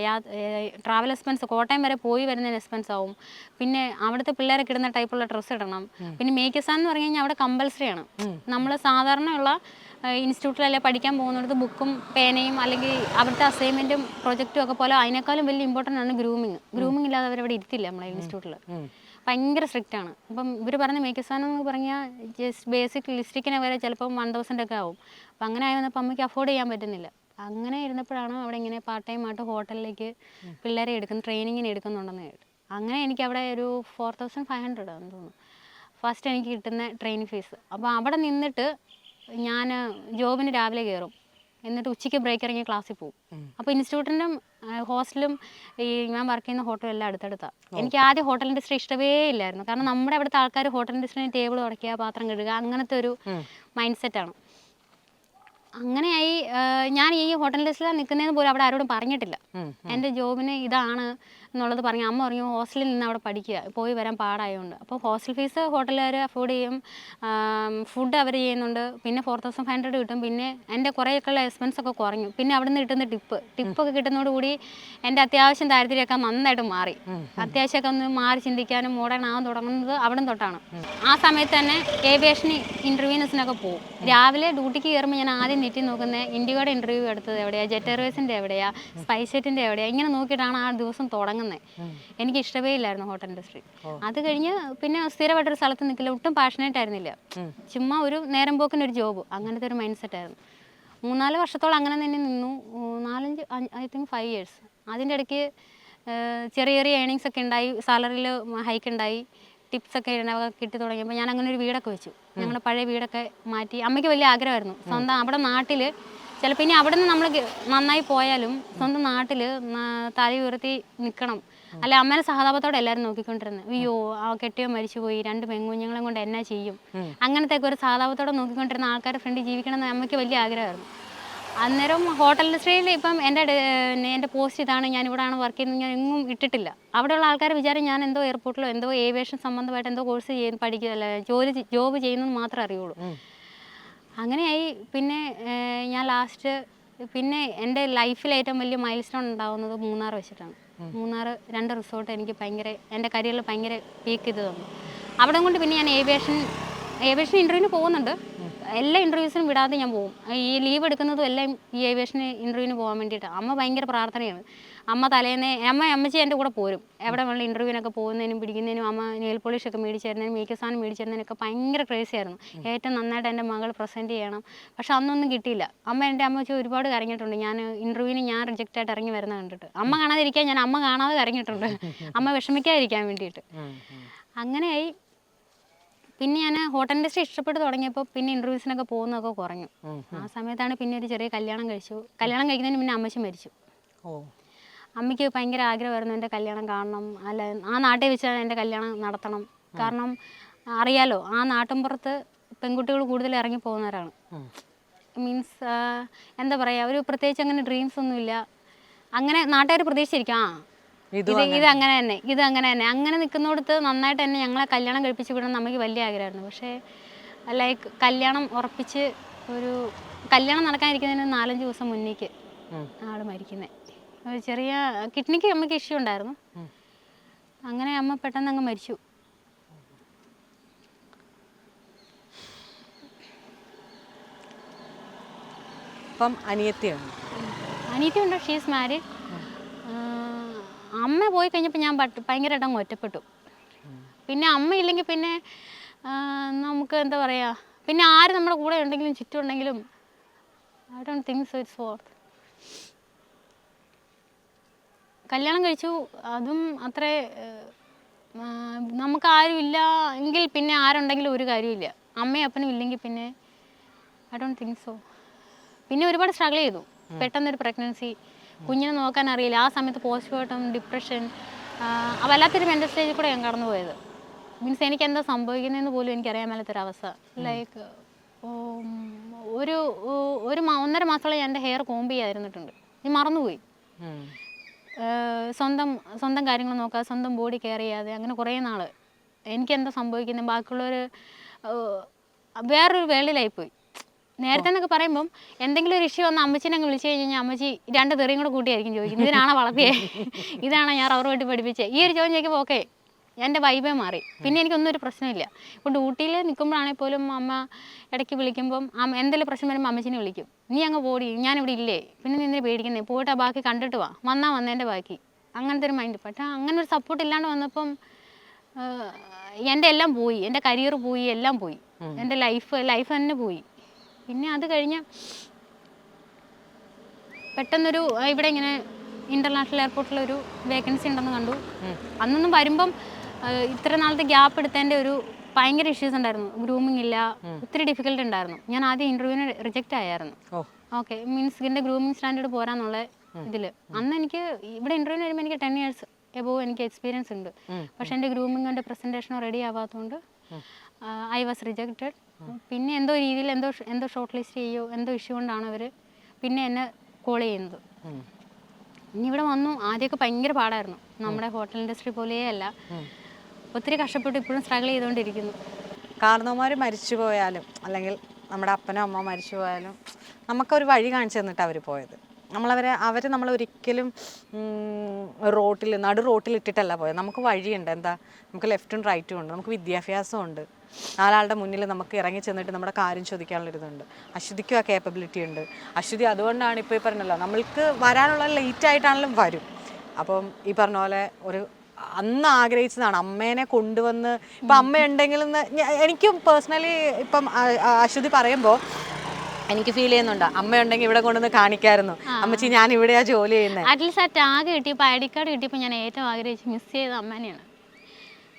[SPEAKER 1] ട്രാവൽ എക്സ്പെൻസ്, കോട്ടയം വരെ പോയി വരുന്നതിന് എക്സ്പെൻസ് ആവും. പിന്നെ അവിടുത്തെ പിള്ളേരൊക്കെ ഇടുന്ന ടൈപ്പുള്ള ഡ്രസ്സ് ഇടണം. പിന്നെ മേക്കസാൻ എന്ന് പറഞ്ഞു കഴിഞ്ഞാൽ അവിടെ കമ്പൽസറി ആണ്. നമ്മൾ സാധാരണയുള്ള ഇൻസ്റ്റിറ്റ്യൂട്ടിലല്ലേ പഠിക്കാൻ പോകുന്നിടത്ത് ബുക്കും പേനയും അല്ലെങ്കിൽ അവിടുത്തെ അസൈൻമെൻറ്റും പ്രൊജക്റ്റും ഒക്കെ പോലെ അതിനേക്കാളും വലിയ ഇമ്പോർട്ടൻ്റ് ആണ് ഗ്രൂമിങ് ഇല്ലാതെ അവരവിടെ ഇരുത്തില്ല നമ്മളെ ഇൻസ്റ്റിറ്റ്യൂട്ടിൽ. ഭയങ്കര സ്ട്രിക്റ്റ് ആണ്. അപ്പം ഇവർ പറഞ്ഞ മേക്കസാൻ എന്ന് പറഞ്ഞാൽ ജസ്റ്റ് ബേസിക് ലിസ്റ്റിക്കിനെ വരെ ചിലപ്പം 1000 ഒക്കെ ആവും. അപ്പം അങ്ങനെ ആയി വന്നപ്പോൾ അമ്മയ്ക്ക് അഫോർഡ് ചെയ്യാൻ പറ്റുന്നില്ല. അങ്ങനെ ഇരുന്നപ്പോഴാണ് അവിടെ ഇങ്ങനെ പാർട്ട് ടൈം ആയിട്ട് ഹോട്ടലിലേക്ക് പിള്ളേരെ ട്രെയിനിങ്ങിന് എടുക്കുന്നുണ്ടെന്ന് കേട്ടു. അങ്ങനെ എനിക്ക് അവിടെ ഒരു 4500 ആണെന്ന് തോന്നുന്നു ഫസ്റ്റ് എനിക്ക് കിട്ടുന്ന ട്രെയിനിങ് ഫീസ്. അപ്പോൾ അവിടെ നിന്നിട്ട് ഞാൻ ജോബിന് രാവിലെ കയറും, എന്നിട്ട് ഉച്ചയ്ക്ക് ബ്രേക്ക് ഇറങ്ങി ക്ലാസ്സിൽ പോകും. അപ്പോൾ ഇൻസ്റ്റിറ്റ്യൂട്ടിൻ്റെ ഹോസ്റ്റലും ഈ ഞാൻ വർക്ക് ചെയ്യുന്ന ഹോട്ടലും എല്ലാം അടുത്തടുത്താണ്. എനിക്ക് ആദ്യം ഹോട്ടൽ ഇൻഡസ്ട്രി ഇഷ്ടമേ ഇല്ലായിരുന്നു. കാരണം നമ്മുടെ അവിടുത്തെ ആൾക്കാർ ഹോട്ടൽ ഇൻഡസ്ട്രിയിൽ ടേബിൾ തുടയ്ക്കുക, പാത്രം കഴുകുക, അങ്ങനത്തെ ഒരു മൈൻഡ് സെറ്റാണ്. അങ്ങനെയായി ഞാൻ ഈ ഹോട്ടൽ ഇൻഡസ്ട്രിയിലാണ് നിൽക്കുന്നതെന്ന് പോലും അവിടെ ആരോടും പറഞ്ഞിട്ടില്ല. എൻ്റെ ജോബിന് ഇതാണ് എന്നുള്ളത് പറഞ്ഞു. അമ്മ പറഞ്ഞു ഹോസ്റ്റലിൽ നിന്ന് അവിടെ പഠിക്കുക, പോയി വരാൻ പാടായതുകൊണ്ട്. അപ്പോൾ ഹോസ്റ്റൽ ഫീസ് ഹോട്ടലുകാർ അഫോർഡ് ചെയ്യും, ഫുഡ് അവർ ചെയ്യുന്നുണ്ട്, പിന്നെ 4500 കിട്ടും. പിന്നെ എൻ്റെ കുറേയൊക്കെയുള്ള എക്സ്പെൻസൊക്കെ കുറഞ്ഞു. പിന്നെ അവിടെ നിന്ന് കിട്ടുന്ന ടിപ്പൊക്കെ കിട്ടുന്നതോടുകൂടി എൻ്റെ അത്യാവശ്യം ദാരിദ്ര്യമൊക്കെ നന്നായിട്ട് മാറി. അത്യാവശ്യമൊക്കെ ഒന്ന് മാറി ചിന്തിക്കാനും മോഡേൺ ആകാൻ തുടങ്ങുന്നത് അവിടെ തൊട്ടാണ്. ആ സമയത്ത് തന്നെ ഏവിയേഷൻ ഇൻ്റർവ്യൂസിനൊക്കെ പോകും. രാവിലെ ഡ്യൂട്ടിക്ക് കയറുമ്പോൾ ഞാൻ ആദ്യം നെറ്റിൽ നോക്കുന്നത് ഇൻഡിഗോയുടെ ഇൻ്റർവ്യൂ എടുത്തത് എവിടെയാണ്, ജെറ്റ് എയർവേസിൻ്റെ എവിടെയാണ്, സ്പൈസ് ജെറ്റിൻ്റെ എവിടെയാണ്, ഇങ്ങനെ നോക്കിയിട്ടാണ് ആ ദിവസം തുടങ്ങുന്നത്. എനിക്ക് ഇഷ്ടമേ ഇല്ലായിരുന്നു ഹോട്ടൽ ഇൻഡസ്ട്രി. അത് കഴിഞ്ഞ് പിന്നെ സ്ഥിരമായിട്ടൊരു സ്ഥലത്ത് നിൽക്കില്ല, ഒട്ടും പാഷനേറ്റ് ആയിരുന്നില്ല, ചുമ്മാ ഒരു നേരം പോക്കിനൊരു ജോബ്, അങ്ങനത്തെ ഒരു മൈൻഡ് സെറ്റ് ആയിരുന്നു. 3-4 വർഷത്തോളം അങ്ങനെ തന്നെ നിന്നു. 5 years. അതിൻ്റെ ഇടയ്ക്ക് ചെറിയ ചെറിയ ഏണിങ്സ് ഒക്കെ ഉണ്ടായി, സാലറിയിൽ ഹൈക്ക് ഉണ്ടായി, ടിപ്സൊക്കെ കിട്ടി തുടങ്ങിയപ്പോൾ ഞാൻ അങ്ങനെ ഒരു വീടൊക്കെ വെച്ചു. ഞങ്ങളുടെ പഴയ വീടൊക്കെ മാറ്റി. അമ്മയ്ക്ക് വലിയ ആഗ്രഹമായിരുന്നു സ്വന്തം അവിടെ നാട്ടിൽ, ചിലപ്പോൾ ഇനി അവിടെ നിന്ന് നമ്മൾ നന്നായി പോയാലും സ്വന്തം നാട്ടിൽ തല ഉയർത്തി നിൽക്കണം. അല്ല, അമ്മേനെ സഹതാപത്തോടെ എല്ലാവരും നോക്കിക്കൊണ്ടിരുന്നത്. അയ്യോ ആ കെട്ടിയോ മരിച്ചുപോയി, 2 പെൺകുഞ്ഞുങ്ങളെ കൊണ്ട് എന്നാ ചെയ്യും, അങ്ങനത്തെ ഒരു സഹതാപത്തോടെ നോക്കിക്കൊണ്ടിരുന്ന ആൾക്കാരുടെ ഫ്രണ്ടിൽ ജീവിക്കണം എന്ന് അമ്മയ്ക്ക് വലിയ ആഗ്രഹമായിരുന്നു. അന്നേരം ഹോട്ടൽ ഇൻഡസ്ട്രിയിൽ ഇപ്പം എൻ്റെ പോസ്റ്റ് ഇതാണ്, ഞാൻ ഇവിടെയാണ് വർക്ക് ചെയ്യുന്നത്, ഞാൻ എങ്ങും ഇട്ടിട്ടില്ല. അവിടെയുള്ള ആൾക്കാർ വിചാരം ഞാൻ എന്തോ എയർപോർട്ടിലോ എന്തോ ഏവിയേഷൻ സംബന്ധമായിട്ട് എന്തോ കോഴ്സ് പഠിക്കുകയല്ല, ജോബ് ചെയ്യുന്നത് മാത്രമേ അറിയുള്ളൂ. അങ്ങനെയായി. പിന്നെ ഞാൻ ലാസ്റ്റ് പിന്നെ എൻ്റെ ലൈഫിൽ ഏറ്റവും വലിയ മൈൽ സ്റ്റോൺ ഉണ്ടാകുന്നത് മൂന്നാർ വെച്ചിട്ടാണ്. മൂന്നാർ 2 റിസോർട്ട് എനിക്ക് ഭയങ്കര എൻ്റെ കരിയറിൽ ഭയങ്കര പീക്ക് ചെയ്ത് തന്നു. അവിടെ കൊണ്ട് പിന്നെ ഞാൻ ഏവിയേഷൻ ഇൻ്റർവ്യൂവിന് പോകുന്നുണ്ട്. എല്ലാ ഇൻ്റർവ്യൂസിനും വിടാതെ ഞാൻ പോകും. ഈ ലീവ് എടുക്കുന്നതും എല്ലാം ഈ ഏവിയേഷൻ ഇൻ്റർവ്യൂവിന് പോകാൻ വേണ്ടിയിട്ട്. അമ്മ ഭയങ്കര പ്രാർത്ഥനയാണ്. അമ്മ തലേന്ന് അമ്മച്ചി എൻ്റെ കൂടെ പോരും. എവിടെ വേണം ഇൻ്റർവ്യൂവിനൊക്കെ പോകുന്നതിനും പിടിക്കുന്നതിനും. അമ്മ നെയിൽ പോളിഷൊക്കെ മേടിച്ച് തരുന്നതിനും മേക്കപ്പ് സാധനം മേടിച്ച് തരുന്നതിനൊക്കെ ഭയങ്കര ക്രേസി ആയിരുന്നു. ഏറ്റവും നന്നായിട്ട് എൻ്റെ മകൾ പ്രസൻറ്റ് ചെയ്യണം. പക്ഷെ അന്നൊന്നും കിട്ടിയില്ല. എൻ്റെ അമ്മച്ചി ഒരുപാട് കരഞ്ഞിട്ടുണ്ട്. ഞാൻ ഇൻ്റർവ്യൂവിന് ഞാൻ റിജക്റ്റായിട്ട് ഇറങ്ങി വരുന്നത് കണ്ടിട്ട്. അമ്മ കാണാതിരിക്കാൻ ഞാൻ അമ്മ കാണാതെ കരഞ്ഞിട്ടുണ്ട്, അമ്മ വിഷമിക്കാതിരിക്കാൻ വേണ്ടിയിട്ട്. അങ്ങനെയായി. പിന്നെ ഞാൻ ഹോട്ടൽ ഇൻഡസ്ട്രി ഇഷ്ടപ്പെട്ട് തുടങ്ങിയപ്പോൾ പിന്നെ ഇൻ്റർവ്യൂസിനൊക്കെ പോകുന്നതൊക്കെ കുറഞ്ഞു. ആ സമയത്താണ് പിന്നെ ഒരു ചെറിയ കല്യാണം കഴിച്ചു. കല്യാണം കഴിക്കുന്നതിന് പിന്നെ അമ്മച്ചി മരിച്ചു. അമ്മയ്ക്ക് ഭയങ്കര ആഗ്രഹമായിരുന്നു എൻ്റെ കല്യാണം കാണണം, അല്ല ആ നാട്ടിൽ വെച്ചാൽ എൻ്റെ കല്യാണം നടത്തണം. കാരണം അറിയാലോ, ആ നാട്ടിൻപുറത്ത് പെൺകുട്ടികൾ കൂടുതൽ ഇറങ്ങി പോകുന്നവരാണ്. മീൻസ് എന്താ പറയുക, ഒരു പ്രത്യേകിച്ച് അങ്ങനെ ഡ്രീംസ് ഒന്നുമില്ല. അങ്ങനെ നാട്ടുകാർ പ്രതീക്ഷിച്ചിരിക്കും ഇത് അങ്ങനെ തന്നെ അങ്ങനെ നിൽക്കുന്നിടത്ത് നന്നായിട്ട് തന്നെ ഞങ്ങളെ കല്യാണം കഴിപ്പിച്ച് വിടണം നമുക്ക് വലിയ ആഗ്രഹമായിരുന്നു. പക്ഷേ ലൈക്ക് കല്യാണം ഉറപ്പിച്ച് ഒരു കല്യാണം നടക്കാനിരിക്കുന്നതിന് 4-5 ദിവസം മുന്നേക്ക് ആൾ മരിക്കുന്നത്. ഒരു ചെറിയ കിഡ്നിക്ക് അമ്മയ്ക്ക് ഇഷ്യൂ ഉണ്ടായിരുന്നു. അങ്ങനെ അമ്മ പെട്ടെന്ന് അങ്ങ് മരിച്ചു.
[SPEAKER 2] അപ്പം അനിയത്തിയുണ്ട്, ഷീസ് മാരീഡ്.
[SPEAKER 1] അമ്മ പോയി കഴിഞ്ഞപ്പോൾ ഞാൻ ഭയങ്കരമായിട്ട് അങ്ങ് ഒറ്റപ്പെട്ടു. പിന്നെ അമ്മ ഇല്ലെങ്കിൽ പിന്നെ നമുക്ക് എന്താ പറയുക, പിന്നെ ആര് നമ്മുടെ കൂടെ ഉണ്ടെങ്കിലും ചുറ്റും ഉണ്ടെങ്കിലും I don't think so it's worth. കല്യാണം കഴിച്ചു, അതും അത്രേ നമുക്ക് ആരും ഇല്ല എങ്കിൽ പിന്നെ ആരുണ്ടെങ്കിലും ഒരു കാര്യമില്ല. അമ്മയും അപ്പനും ഇല്ലെങ്കിൽ പിന്നെ ഐ ഡോണ്ട് തിങ്ക് സോ. പിന്നെ ഒരുപാട് സ്ട്രഗിൾ ചെയ്തു. പെട്ടെന്നൊരു പ്രഗ്നൻസി, കുഞ്ഞിനെ നോക്കാൻ അറിയില്ല. ആ സമയത്ത് പോസ്റ്റ്മോർട്ടം, ഡിപ്രഷൻ, വല്ലാത്തൊരു മെൻ്റൽ സ്റ്റേജിൽ കൂടെ ഞാൻ കടന്നു പോയത്. മീൻസ് എനിക്ക് എന്താ സംഭവിക്കുന്നതെന്ന് പോലും എനിക്കറിയാൻ മേലാത്തൊരവസ്ഥ. ലൈക്ക് ഒരു 1.5 മാസത്തോളം എൻ്റെ ഹെയർ കോംബ് ചെയ്യാതിരുന്നിട്ടുണ്ട്. ഞാൻ മറന്നുപോയി. സ്വന്തം കാര്യങ്ങൾ നോക്കാതെ, സ്വന്തം ബോഡി കെയർ ചെയ്യാതെ അങ്ങനെ കുറേ നാൾ എനിക്കെന്താ സംഭവിക്കുന്നത്, ബാക്കിയുള്ളവർ വേറൊരു വേൾഡിലായിപ്പോയി. നേരത്തെ എന്നൊക്കെ പറയുമ്പം എന്തെങ്കിലും ഒരു ഇഷ്യൂ വന്ന് അമ്മച്ചിനെ അങ്ങ് വിളിച്ചു കഴിഞ്ഞാൽ അമ്മച്ചി 2 തെറിയും കൂടെ കൂട്ടിയായിരിക്കും ചോദിക്കുന്നത്, ഇതിനാണോ വളർത്തിയേ, ഇതാണോ ഞാൻ റബ്ബർ വെട്ടി പഠിപ്പിച്ചത്. ഈ ഒരു ചോദ്യം ചോദിക്കുമ്പോൾ ഓക്കെ എൻ്റെ വൈബേ മാറി. പിന്നെ എനിക്കൊന്നും ഒരു പ്രശ്നമില്ല. ഇപ്പോൾ ഡ്യൂട്ടിയിൽ നിൽക്കുമ്പോഴാണെങ്കിൽ പോലും അമ്മ ഇടയ്ക്ക് വിളിക്കുമ്പം എന്തെങ്കിലും പ്രശ്നം വരുമ്പോൾ അമ്മച്ചിനെ വിളിക്കും, നീ അങ്ങ് പോടി, ഞാനിവിടെ ഇല്ലേ, പിന്നെ നിന്നെ പേടിക്കുന്നേ, പോയിട്ട് ആ ബാക്കി കണ്ടിട്ട് വാ, വന്നതിൻ്റെ ബാക്കി, അങ്ങനത്തെ ഒരു മൈൻഡ്. പക്ഷേ അങ്ങനെ ഒരു സപ്പോർട്ട് ഇല്ലാണ്ട് വന്നപ്പം എൻ്റെ എല്ലാം പോയി, എൻ്റെ കരിയർ പോയി, എല്ലാം പോയി, എൻ്റെ ലൈഫ് തന്നെ പോയി. പിന്നെ അത് കഴിഞ്ഞ് പെട്ടെന്നൊരു ഇവിടെ ഇങ്ങനെ ഇൻ്റർനാഷണൽ എയർപോർട്ടിലൊരു വേക്കൻസി ഉണ്ടെന്ന് കണ്ടു. അന്നൊന്നും വരുമ്പം ഇത്ര നാളത്തെ ഗ്യാപ്പ് എടുത്തതിൻ്റെ ഒരു ഭയങ്കര ഇഷ്യൂസ് ഉണ്ടായിരുന്നു. ഗ്രൂമിങ് ഇല്ല, ഒത്തിരി ഡിഫിക്കൽട്ട് ഉണ്ടായിരുന്നു. ഞാൻ ആദ്യം ഇൻ്റർവ്യൂവിന് റിജക്റ്റ് ആയിരുന്നു. ഓക്കെ, മീൻസ് ഇതിൻ്റെ ഗ്രൂമിങ് സ്റ്റാൻഡേർഡ് പോരാന്നുള്ള ഇതിൽ. അന്ന് എനിക്ക് ഇവിടെ ഇൻ്റർവ്യൂവിന് വരുമ്പോൾ എനിക്ക് 10 years എബോവ് എനിക്ക് എക്സ്പീരിയൻസ് ഉണ്ട്. പക്ഷെ എൻ്റെ ഗ്രൂമിങ്ങിൻ്റെ പ്രസൻറ്റേഷനോ റെഡി ആവാത്തതുകൊണ്ട് ഐ വാസ് റിജക്റ്റഡ്. പിന്നെ എന്തോ രീതിയിൽ എന്തോ ഷോർട്ട് ലിസ്റ്റ് ചെയ്യുമോ എന്തോ ഇഷ്യൂ കൊണ്ടാണ് അവർ പിന്നെ എന്നെ കോൾ ചെയ്യുന്നത്. ഇനി ഇവിടെ വന്നു. ആദ്യമൊക്കെ ഭയങ്കര പാടായിരുന്നു. നമ്മുടെ ഹോട്ടൽ ഇൻഡസ്ട്രി പോലെയേ അല്ല. ഒത്തിരി കഷ്ടപ്പെട്ട് ഇപ്പോഴും സ്ട്രഗിൾ ചെയ്തുകൊണ്ടിരിക്കുന്നു.
[SPEAKER 2] കാരണവന്മാർ മരിച്ചു പോയാലും അല്ലെങ്കിൽ നമ്മുടെ അപ്പനോ അമ്മ മരിച്ചു പോയാലും നമുക്കൊരു വഴി കാണിച്ചു തന്നിട്ട് അവർ പോയത്. അവർ നമ്മളൊരിക്കലും നടു റോട്ടിൽ ഇട്ടിട്ടല്ല പോയത്. നമുക്ക് വഴിയുണ്ട്. എന്താ, നമുക്ക് ലെഫ്റ്റും റൈറ്റും ഉണ്ട്, നമുക്ക് വിദ്യാഭ്യാസം ഉണ്ട്, 4 ആളുടെ മുന്നിൽ നമുക്ക് ഇറങ്ങി ചെന്നിട്ട് നമ്മുടെ കാര്യം ചോദിക്കാനുള്ളൊരിതുണ്ട്. അശ്വതിക്കും ആ കേപ്പബിലിറ്റി ഉണ്ട്. അശ്വതി അതുകൊണ്ടാണ് ഇപ്പോൾ ഈ പറഞ്ഞല്ലോ, നമ്മൾക്ക് വരാനുള്ള ലേറ്റ് ആയിട്ടാണെങ്കിലും വരും. അപ്പം ഈ പറഞ്ഞ പോലെ അന്ന് ആഗ്രഹിച്ചതാണ് അമ്മേനെ കൊണ്ടുവന്ന്. ഇപ്പം അമ്മയുണ്ടെങ്കിലും എനിക്കും പേഴ്സണലി ഇപ്പം അശ്വതി പറയുമ്പോൾ എനിക്ക് ഫീൽ ചെയ്യുന്നുണ്ട്, അമ്മയുണ്ടെങ്കിൽ ഇവിടെ കൊണ്ടുവന്ന് കാണിക്കായിരുന്നു, അമ്മച്ചി ഞാൻ ഇവിടെയാ ജോലി ചെയ്യുന്നത്.
[SPEAKER 1] അറ്റ്ലീസ്റ്റ് ആ ടാഗ് കിട്ടിയപ്പോൾ, ഐ ഡി കാർഡ് കിട്ടിയപ്പോൾ ഞാൻ ഏറ്റവും ആഗ്രഹിച്ച് മിസ് ചെയ്ത അമ്മേനെയാണ്.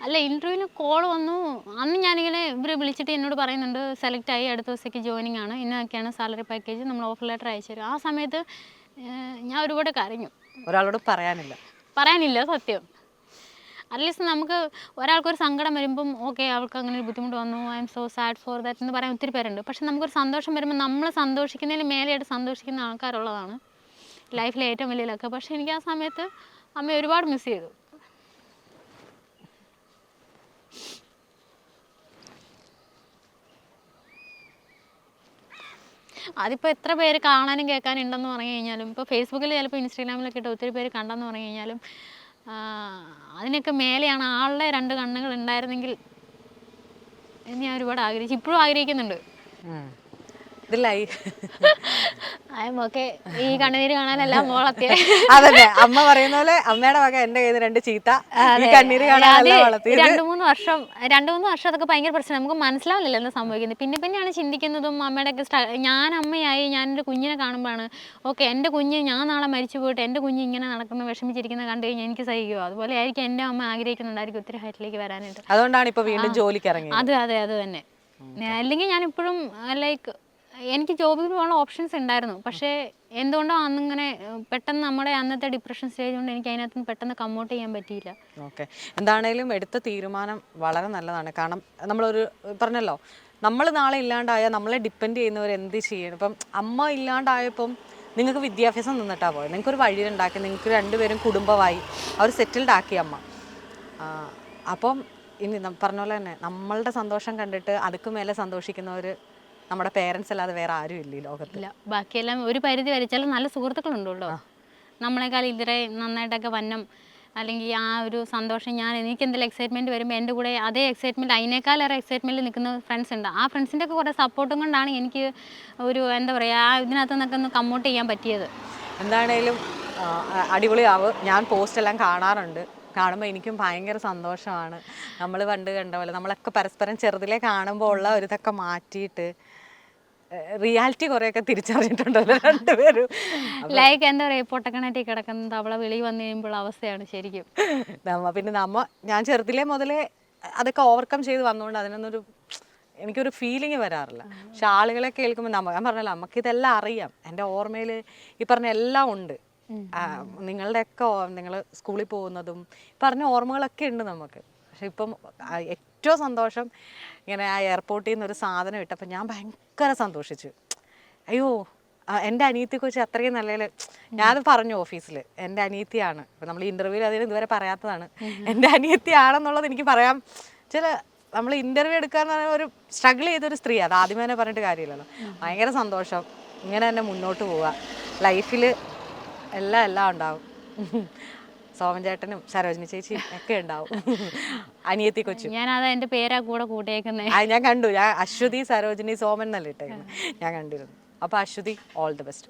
[SPEAKER 1] അല്ല, ഇൻ്റർവ്യൂവിന് കോൾ വന്നു. അന്ന് ഞാനിങ്ങനെ ഇവർ വിളിച്ചിട്ട് എന്നോട് പറയുന്നുണ്ട് സെലക്ട് ആയി, അടുത്ത ദിവസത്തേക്ക് ജോയിനിങ് ആണ്, ഇന്നൊക്കെയാണ് സാലറി പാക്കേജ്, നമ്മൾ ഓഫർ ലെറ്റർ അയച്ചു തരും. ആ സമയത്ത് ഞാൻ ഒരുപാട് കരഞ്ഞു.
[SPEAKER 2] ഒരാളോട് പറയാനില്ല
[SPEAKER 1] സത്യം. അറ്റ്ലീസ്റ്റ് നമുക്ക് ഒരാൾക്കൊരു സങ്കടം വരുമ്പം ഓക്കെ അവൾക്ക് അങ്ങനെ ഒരു ബുദ്ധിമുട്ട് വന്നു, I M so sad for that എന്ന് പറയാൻ ഒത്തിരി പേരുണ്ട്. പക്ഷെ നമുക്കൊരു സന്തോഷം വരുമ്പോൾ നമ്മൾ സന്തോഷിക്കുന്നതിന് മേലെയായിട്ട് സന്തോഷിക്കുന്ന ആൾക്കാരുള്ളതാണ് ലൈഫിലെ ഏറ്റവും വലിയ ലക്ക്. പക്ഷെ എനിക്ക് ആ സമയത്ത് അമ്മയെ ഒരുപാട് മിസ് ചെയ്തു. അതിപ്പോൾ എത്ര പേര് കാണാനും കേൾക്കാനും ഉണ്ടെന്ന് പറഞ്ഞു കഴിഞ്ഞാലും, ഇപ്പോൾ ഫേസ്ബുക്കിൽ ചിലപ്പോൾ ഇൻസ്റ്റാഗ്രാമിലൊക്കെ ഇട്ട് ഒത്തിരി പേര് കണ്ടെന്ന് പറഞ്ഞു കഴിഞ്ഞാലും അതിനൊക്കെ മേലെയാണ് ആളുടെ 2 കണ്ണുകൾ ഉണ്ടായിരുന്നെങ്കിൽ എന്ന് ഞാൻ ഒരുപാട് ആഗ്രഹിച്ചു. ഇപ്പോഴും ആഗ്രഹിക്കുന്നുണ്ട്. ഈ കണ്ണുനീര് കാണാനല്ല മോളത്തെ.
[SPEAKER 2] അതന്നെ അമ്മ പറയുന്ന പോലെ അമ്മയുടെ വക എന്റെ കയ്യിൽ 2 ചീത്ത, കണ്ണീര് കാണാനല്ല വളർത്തി.
[SPEAKER 1] 2-3 വർഷം അതൊക്കെ ഭയങ്കര പ്രശ്നം. നമുക്ക് മനസ്സിലാവില്ലല്ലോ എന്താ സംഭവിക്കുന്നത്. പിന്നെയാണ് ചിന്തിക്കുന്നതും. അമ്മയുടെ ഒക്കെ ഞാൻ അമ്മയായി ഞാൻ എൻ്റെ കുഞ്ഞിനെ കാണുമ്പോഴാണ് ഓക്കെ എൻ്റെ കുഞ്ഞ്, ഞാൻ നാളെ മരിച്ചു പോയിട്ട് എൻ്റെ കുഞ്ഞ് ഇങ്ങനെ നടക്കുന്ന വിഷമിച്ചിരിക്കുന്നത് കണ്ടു കഴിഞ്ഞാൽ എനിക്ക് സഹിക്കുമോ? അതുപോലെ ആയിരിക്കും എൻ്റെ അമ്മ ആഗ്രഹിക്കുന്നുണ്ടായിരിക്കും ഒത്തിരി ഹൈറ്റിലേക്ക് വരാനായിട്ട്.
[SPEAKER 2] അതുകൊണ്ടാണ് ഇപ്പൊ വീണ്ടും ജോലിക്ക് ഇറങ്ങിയത്.
[SPEAKER 1] അത് തന്നെ. അല്ലെങ്കിൽ ഞാൻ ഇപ്പോഴും ലൈക്ക് എനിക്ക് ജോബിൽ പോകാനുള്ള ഓപ്ഷൻസ് ഉണ്ടായിരുന്നു. പക്ഷേ എന്തുകൊണ്ടോ അന്നിങ്ങനെ പെട്ടെന്ന് നമ്മുടെ അന്നത്തെ ഡിപ്രഷൻ സ്റ്റേജ് കൊണ്ട് എനിക്ക് അതിനകത്ത് പെട്ടെന്ന് കമ്മൗട്ട് ചെയ്യാൻ പറ്റിയില്ല.
[SPEAKER 2] ഓക്കെ, എന്താണേലും എടുത്ത തീരുമാനം വളരെ നല്ലതാണ്. കാരണം നമ്മളൊരു പറഞ്ഞല്ലോ, നമ്മൾ നാളെ ഇല്ലാണ്ടായാൽ നമ്മളെ ഡിപ്പെൻഡ് ചെയ്യുന്നവർ എന്ത് ചെയ്യണം. ഇപ്പം അമ്മ ഇല്ലാണ്ടായപ്പം നിങ്ങൾക്ക് വിദ്യാഭ്യാസം നിന്നിട്ടാണ് പോയത്. നിങ്ങൾക്കൊരു വഴിയുണ്ടാക്കി, നിങ്ങൾക്ക് 2 പേരും കുടുംബമായി അവർ സെറ്റിൽഡ് ആക്കി അമ്മ. അപ്പം ഇനി പറഞ്ഞ പോലെ തന്നെ നമ്മളുടെ സന്തോഷം കണ്ടിട്ട് അതുക്ക് മേലെ സന്തോഷിക്കുന്നവർ നമ്മുടെ പേരൻസ് അല്ലാതെ വേറെ ആരും ഇല്ല ഈ ലോകത്തില്ല.
[SPEAKER 1] ബാക്കിയെല്ലാം ഒരു പരിധി വരെ ചില നല്ല സുഹൃത്തുക്കളുണ്ട് കേട്ടോ, നമ്മളെക്കാൾ ഇതിരെ നന്നായിട്ടൊക്കെ വന്നം. അല്ലെങ്കിൽ ആ ഒരു സന്തോഷം എനിക്ക് എന്തെങ്കിലും എക്സൈറ്റ്മെൻറ്റ് വരുമ്പോൾ എൻ്റെ കൂടെ അതേ എക്സൈറ്റ്മെൻറ്റ് അതിനേക്കാളേറെ എക്സൈറ്റ്മെൻറ്റിൽ നിൽക്കുന്ന ഫ്രണ്ട്സ് ഉണ്ട്. ആ ഫ്രണ്ട്സിൻ്റെ ഒക്കെ കുറേ സപ്പോർട്ടും കൊണ്ടാണ് എനിക്ക് ഒരു എന്താ പറയുക ഇതിനകത്ത് നിന്നൊക്കെ ഒന്ന് കമ്മൗട്ട് ചെയ്യാൻ പറ്റിയത്.
[SPEAKER 2] എന്താണേലും അടിപൊളിയാവും. ഞാൻ പോസ്റ്റെല്ലാം കാണാറുണ്ട്. കാണുമ്പോൾ എനിക്കും ഭയങ്കര സന്തോഷമാണ്. നമ്മൾ പണ്ട് കണ്ട പോലെ നമ്മളൊക്കെ പരസ്പരം ചെറുതിലേ കാണുമ്പോൾ ഉള്ള ഒരു ഇതൊക്കെ മാറ്റിയിട്ട് റിയാലിറ്റി കുറേയൊക്കെ തിരിച്ചറിഞ്ഞിട്ടുണ്ടല്ലോ 2 പേരും.
[SPEAKER 1] ലൈക്ക് എന്താ പറയുക, പൊട്ടക്കണറ്റി കിടക്കുന്നത് അവളെ വെളി വന്നു കഴിയുമ്പോൾ അവസ്ഥയാണ് ശരിക്കും.
[SPEAKER 2] ഞാൻ ചെറുതിലേ മുതലേ അതൊക്കെ ഓവർകം ചെയ്ത് വന്നുകൊണ്ട് അതിനൊന്നൊരു എനിക്കൊരു ഫീലിംഗ് വരാറില്ല. പക്ഷെ ആളുകളെ കേൾക്കുമ്പോൾ ഞാൻ പറഞ്ഞല്ലോ, നമുക്കിതെല്ലാം അറിയാം. എൻ്റെ ഓർമ്മയിൽ ഈ പറഞ്ഞ എല്ലാം ഉണ്ട്. നിങ്ങളുടെയൊക്കെ നിങ്ങൾ സ്കൂളിൽ പോകുന്നതും പറഞ്ഞ ഓർമ്മകളൊക്കെ ഉണ്ട് നമുക്ക്. പക്ഷെ ഇപ്പം ഏറ്റവും സന്തോഷം ഇങ്ങനെ ആ എയർപോർട്ടിൽ നിന്ന് ഒരു സാധനം ഇട്ടപ്പോൾ ഞാൻ ഭയങ്കര സന്തോഷിച്ചു. അയ്യോ, എൻ്റെ അനിയത്തിയെക്കുറിച്ച് അത്രയും നല്ല ഞാനത് പറഞ്ഞു ഓഫീസിൽ, എൻ്റെ അനിയത്തിയാണ്. ഇപ്പം നമ്മൾ ഇൻ്റർവ്യൂവിൽ അതിന് ഇതുവരെ പറയാത്തതാണ്, എൻ്റെ അനിയത്തിയാണെന്നുള്ളത് എനിക്ക് പറയാം. ചില നമ്മൾ ഇൻ്റർവ്യൂ എടുക്കാന്ന് പറഞ്ഞാൽ ഒരു സ്ട്രഗിൾ ചെയ്തൊരു സ്ത്രീ, അത് ആദ്യമേ തന്നെ പറഞ്ഞിട്ട് കാര്യമില്ലല്ലോ. ഭയങ്കര സന്തോഷം, ഇങ്ങനെ തന്നെ മുന്നോട്ട് പോവുക, ലൈഫിൽ എല്ലാം ഉണ്ടാവും. സോമൻ ചേട്ടനും സരോജിനി ചേച്ചിയും ഒക്കെ ഉണ്ടാവും, അനിയത്തി കൊച്ചു.
[SPEAKER 1] ഞാനത് എൻ്റെ പേരാ കൂടെ കൂട്ടിയേക്കുന്നത്.
[SPEAKER 2] ഞാൻ കണ്ടു, ഞാൻ അശ്വതി സരോജിനി സോമൻ എന്നല്ല ഇട്ടേക്കുന്നത്, ഞാൻ കണ്ടിരുന്നു. അപ്പോൾ അശ്വതി, ഓൾ ദി ബെസ്റ്റ്.